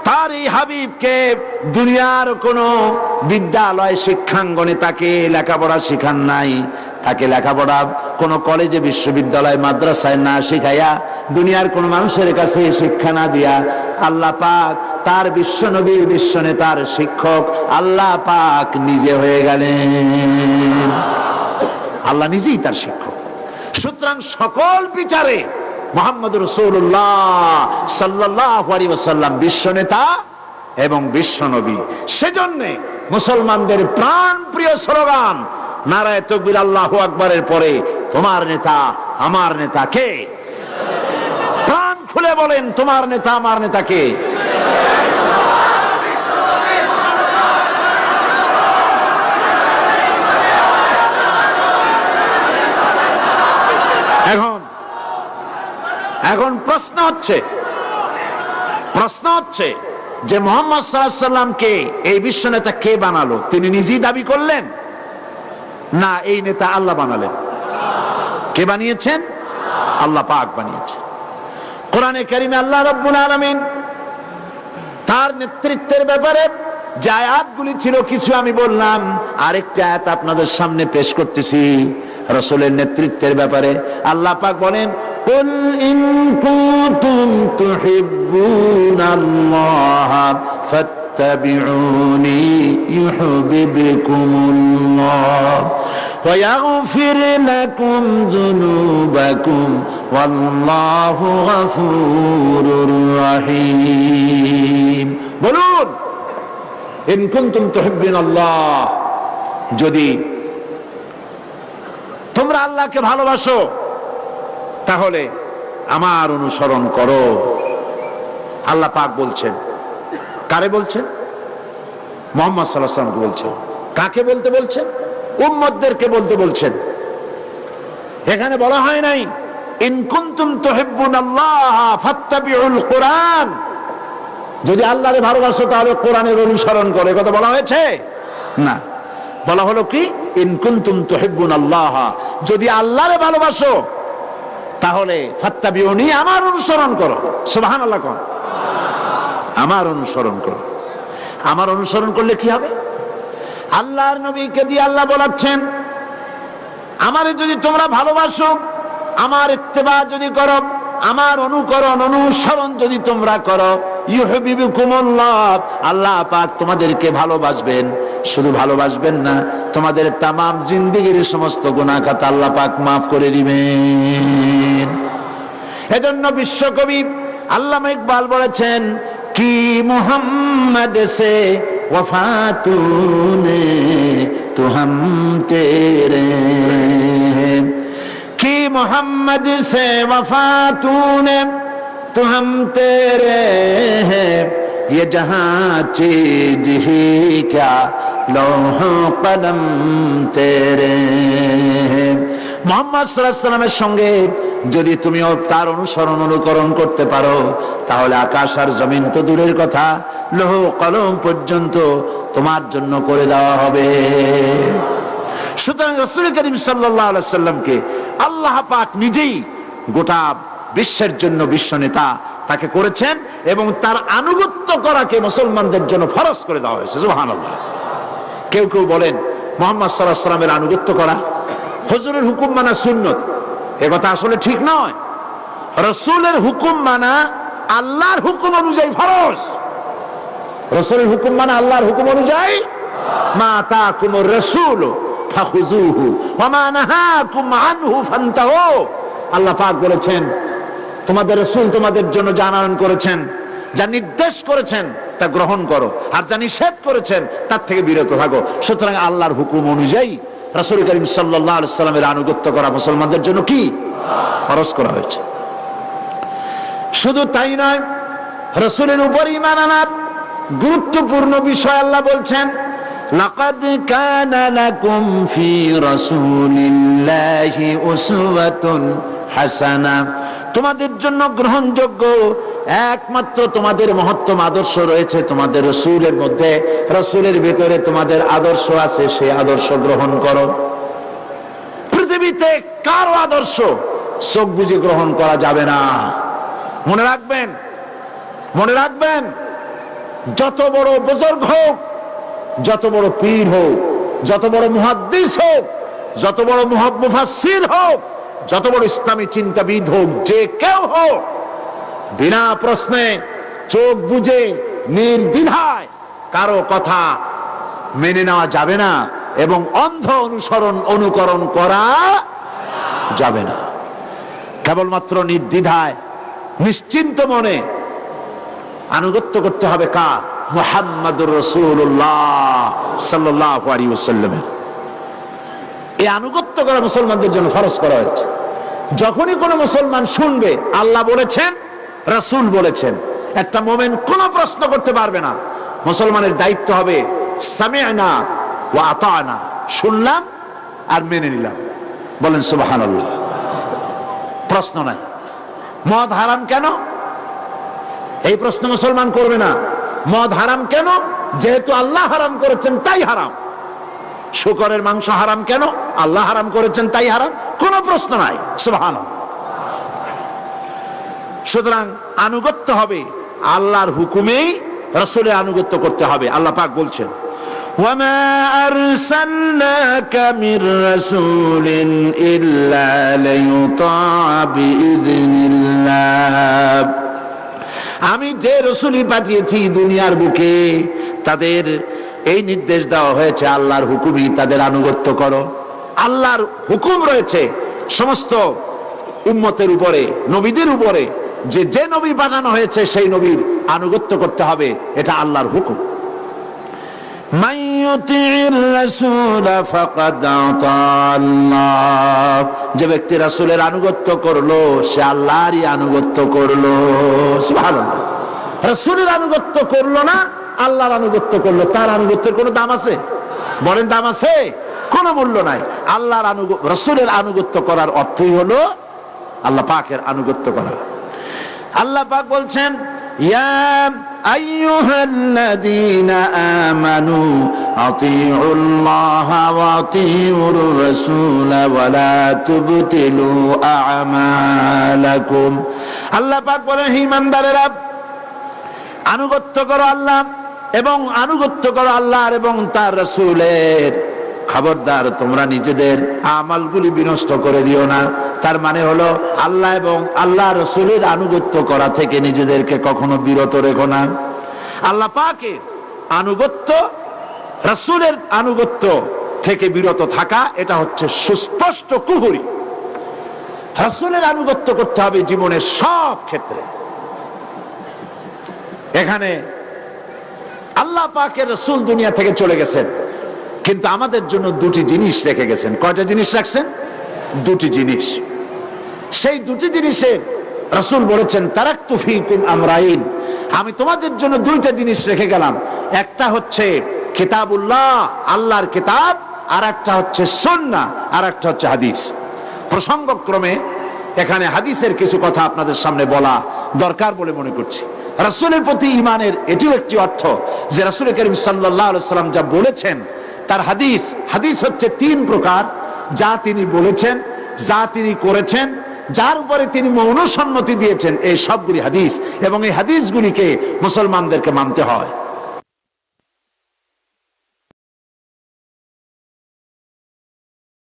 তার এই হাবিবকে দুনিয়ার কোন বিদ্যালয় শিক্ষাঙ্গনে তাকে লেখাপড়া শিখান নাই, তাকে লেখাপড়া কোন কলেজে বিশ্ববিদ্যালয় মাদ্রাসায় না শিখাইয়া, দুনিয়ার কোন মানুষের কাছে শিক্ষা না দিয়া আল্লাহ পাক তার বিশ্ব নবীর বিশ্ব নেতার শিক্ষক আল্লাহ পাক নিজে হয়ে গেলেন। আল্লাহ নিজেই তার শিক্ষক। সুতরাং সকল বিচারে মুহাম্মদ রাসূলুল্লাহ সাল্লাল্লাহু আলাইহি ওয়াসাল্লাম বিশ্ব নেতা এবং বিশ্ব নবী। সেজন্য মুসলমানদের প্রাণ প্রিয় স্লোগান নারায়ে তাকবীর আল্লাহু আকবারের পরে তোমার নেতা আমার নেতা কে? প্রাণ খুলে বলেন, তোমার নেতা আমার নেতা কে? এখন প্রশ্ন হচ্ছে যে মুহাম্মদ সাল্লাল্লাহু আলাইহি সাল্লামকে এই বিশ্ব নেতা কে বানালো? তিনি নিজেই দাবি করলেন, না এই নেতা আল্লাহ বানালেন? কে বানিয়েছেন? আল্লাহ পাক বানিয়েছেন। কোরআনে কারিমে আল্লাহ রাব্বুল আলামিন তার নেতৃত্বের ব্যাপারে যে আয়াতগুলি ছিল কিছু আমি বললাম, আরেকটা আয়াত আপনাদের সামনে পেশ করতেছি রাসূলের নেতৃত্বের ব্যাপারে। আল্লাহ পাক বলেন, قل إن كنتم تحبون الله فاتبعوني يحببكم الله ويغفر لكم ذنوبكم والله غفور رحيم। বলুন, ইন কুনতুম তুহিব্বুন আল্লাহ, যদি তোমরা আল্লাহকে ভালোবাসো তাহলে আমার অনুসরণ করো। আল্লাহ পাক বলছেন, কারে বলছেন? মুহাম্মদ সাল্লাল্লাহু আলাইহি ওয়াসাল্লামকে বলছেন। কাকে বলতে বলছেন? উম্মতদেরকে বলতে বলছেন। এখানে বলা হয় নাই ইন কুনতুম তুহিব্বুনাল্লাহ ফাত্তাবিউল কুরআন, যদি আল্লাহরে ভালোবাসো তাহলে কোরআনের অনুসরণ করো, কথা বলা হয়েছে না। বলা হলো কি, ইন কুনতুম তুহিব্বুনাল্লাহ, যদি আল্লাহরে ভালোবাসো তাহলে ফাত্তাবিউনি, আমার অনুসরণ করো। সুবহানাল্লাহ কোন, আমার অনুসরণ করো। আমার অনুসরণ করলে কি হবে? আল্লাহর নবীকে দিয়ে আল্লাহ বলাচ্ছেন, আমারে যদি তোমরা ভালোবাসো, আমার ইত্তেবা যদি করো, আমার অনুকরণ অনুসরণ যদি তোমরা করো, ইউহিব্বুকুমুল্লাহ, আল্লাহ পাক তোমাদেরকে ভালোবাসবেন। শুধু ভালোবাসবেন না, তোমাদের তামাম জিন্দেগীর সমস্ত গুনাহ খাতা আল্লাহ পাক মাফ করে দিবেন। এজন্য বিশ্বকবি আল্লামা ইকবাল বলেছেন, কি মুহাম্মদ সে वफा तूने तो हम तेरे हैं, कि मोहम्मद से वफा तूने तो हम तेरे हैं, ये जहां चीज ही क्या लौह कलम तेरे हैं। মুহাম্মদ সাল্লাল্লাহু আলাইহি ওয়াসাল্লামের সঙ্গে যদি তুমিও তার অনুসরণ অনুকরণ করতে পারো, তাহলে আকাশ আর জমিন তো দূরের কথা, লৌহ কলম পর্যন্ত তোমার জন্য করে দেওয়া হবে। সুতরাং রাসূল করিম সাল্লাল্লাহু আলাইহি ওয়াসাল্লামকে আল্লাহ পাক নিজেই গোটা বিশ্বের জন্য বিশ্ব নেতা তাকে করেছেন, এবং তার আনুগত্য করাকে মুসলমানদের জন্য ফরজ করে দেওয়া হয়েছে। সুবহানাল্লাহ। কেউ কেউ বলেন মুহাম্মদ সাল্লাল্লাহু আলাইহি ওয়াসাল্লামের আনুগত্য করা হুজুরের হুকুম মানা সুন্নত। এ কথা আসলে ঠিক নয়। রাসূলের হুকুম মানা আল্লাহর হুকুম অনুযায়ী ফরজ। রাসূলের হুকুম মানা আল্লাহর হুকুম অনুযায়ী, মা তাকুমুর রাসূল ফাখুযুহু ওয়া মা নাহাকুম আনহু ফান্তাহু। আল্লাহ পাক বলেছেন, তোমাদের রাসূল তোমাদের জন্য যা আনয়ন করেছেন, যা নির্দেশ করেছেন তা গ্রহণ করো, আর যা নিষেধ করেছেন তার থেকে বিরত থাকো। সুতরাং আল্লাহর হুকুম অনুযায়ী রাসূল করিম সাল্লাল্লাহু আলাইহি ওয়াসাল্লামের আনুগত্য করা মুসলমানদের জন্য কি ফরজ করা হয়েছে। শুধু তাই নয়, রাসূলের উপর ঈমান আনার গুরুত্বপূর্ণ বিষয় আল্লাহ বলছেন, লাকাদ কানা লাকুম ফি রাসূলিল্লাহি উসওয়াতুন হাসানা, তোমাদের জন্য গ্রহণযোগ্য একমাত্র তোমাদের মহত্তম আদর্শ রয়েছে তোমাদের রাসূলের মধ্যে। রাসূলের ভিতরে তোমাদের আদর্শ আছে, সেই আদর্শ গ্রহণ করো। পৃথিবীতে কারো আদর্শ চোখ বুজে গ্রহণ করা যাবে না, মনে রাখবেন, মনে রাখবেন, যত বড় বুজুর্গ হোক, যত বড় পীর হোক, যত বড় মুহাদ্দিস হোক, যত বড় মুফাসসির হোক, যত বড় ইসলামী চিন্তাবিদ হোক, যে কেউ হোক, বিনা প্রশ্নে চোখ বুজে নির্দ্বিধায় কারো কথা মেনে নেওয়া যাবে না এবং অন্ধ অনুকরণ করা যাবে না। কেবলমাত্র নির্দ্বিধায় নিশ্চিন্ত মনে আনুগত্য করতে হবে কার? মুহাম্মাদুর রাসূলুল্লাহ সাল্লাল্লাহু আলাইহি ওয়াসাল্লামের। এই আনুগত্য করা মুসলমানদের জন্য ফরজ করা হয়েছে। যখনই কোনো মুসলমান শুনবে আল্লাহ বলেছেন, রাসূল বলেছেন, একটা মুমিন কোনো প্রশ্ন করতে পারবে না। মুসলমানের দায়িত্ব হবে সামি'না ওয়া আতা'না, শুনলাম আর মেনে নিলাম। বলেন সুবহানাল্লাহ। প্রশ্ন নাই। মদ হারাম কেন? এই প্রশ্ন মুসলমান করবে না। মদ হারাম কেন? যেহেতু আল্লাহ হারাম করেছেন তাই হারাম। শুকরের মাংস হারাম কেন? আল্লাহ হারাম করেছেন তাই হারাম। কোনো প্রশ্ন নাই। সুবহানাল্লাহ। সুতরাং আনুগত্য হবে আল্লাহর হুকুমেই, রাসূলের আনুগত্য করতে হবে। আল্লাহ পাক বলছেন, ওয়ামা আরসালনাকা মির রাসূলিন ইল্লা লিইউতা'a বিইذনিল্লাহ। আমি যে রাসূলই পাঠিয়েছি দুনিয়ার বুকে, তাদের এই নির্দেশ দেওয়া হয়েছে আল্লাহর হুকুমই তাদের আনুগত্য করো। আল্লাহর হুকুম রয়েছে সমস্ত উম্মতের উপরে, নবীদের উপরে, যে যে নবী বানানো হয়েছে সেই নবীর আনুগত্য করতে হবে। এটা আল্লাহর হুকুম। যে ব্যক্তি রাসূলের আনুগত্য করলো সে আল্লাহরই আনুগত্য করলো। সুবহানাল্লাহ। রাসূলের আনুগত্য করলো না, আল্লাহর আনুগত্য করলো, তার আনুগত্যের কোনো দাম আছে? বলেন, দাম আছে? কোনো মূল্য নাই। আল্লাহর রাসূলের আনুগত্য করার অর্থই হলো আল্লাহ পাকের আনুগত্য করা। আল্লাহ পাক বলছেন, ইয়া আইয়ুহাল্লাযীনা আমানু আতিউল্লাহা ওয়া আতিউর রাসূলা ওয়া লা তুবতিলু আ'মালাকুম। আল্লাহ পাক বলেন, হে ঈমানদারেরা, আনুগত্য করো আল্লাহ এবং আনুগত্য করো আল্লাহর এবং তার রাসূলের। খবরদার তোমরা নিজেদের আমলগুলি বিনষ্ট করে দিও না। তার মানে হলো আল্লাহ এবং আল্লাহ রাসূলের আনুগত্য করা থেকে নিজেদেরকে কখনো বিরত রেখো না। আল্লাহ পাকের আনুগত্য, রাসূলের আনুগত্য থেকে বিরত থাকা, এটা হচ্ছে সুস্পষ্ট কুফরি। রাসূলের আনুগত্য করতে হবে জীবনের সব ক্ষেত্রে। এখানে আল্লাহ পাকের রাসূল দুনিয়া থেকে চলে গেছেন, কিন্তু আমাদের জন্য দুটি জিনিস রেখে গেছেন। কয়টা জিনিস রাখছেন? দুটি জিনিস। সেই দুটি জিনিসের রাসূল বলেছেন, তারাকতু ফীকুম আমরাইন, আমি তোমাদের জন্য দুইটা জিনিস রেখে গেলাম। একটা হচ্ছে কিতাবুল্লাহ, আল্লাহর কিতাব, আর একটা হচ্ছে সুন্নাহ, আর একটা হচ্ছে হাদিস। প্রসঙ্গক্রমে এখানে হাদিসের কিছু কথা আপনাদের সামনে বলা দরকার বলে মনে করছি। রাসূলের প্রতি ঈমানের এটিও একটি অর্থ যে রাসূল করিম সাল্লাল্লাহু আলাইহি সাল্লাম যা বলেছেন তার হাদিস। হাদিস হচ্ছে তিন প্রকার: যা তিনি বলেছেন, যা তিনি করেছেন, যার উপরে তিনি মৌন সম্মতি দিয়েছেন, এই সবগুলি হাদিস। এবং এই হাদিসগুলিকে মুসলমানদেরকে মানতে হয়।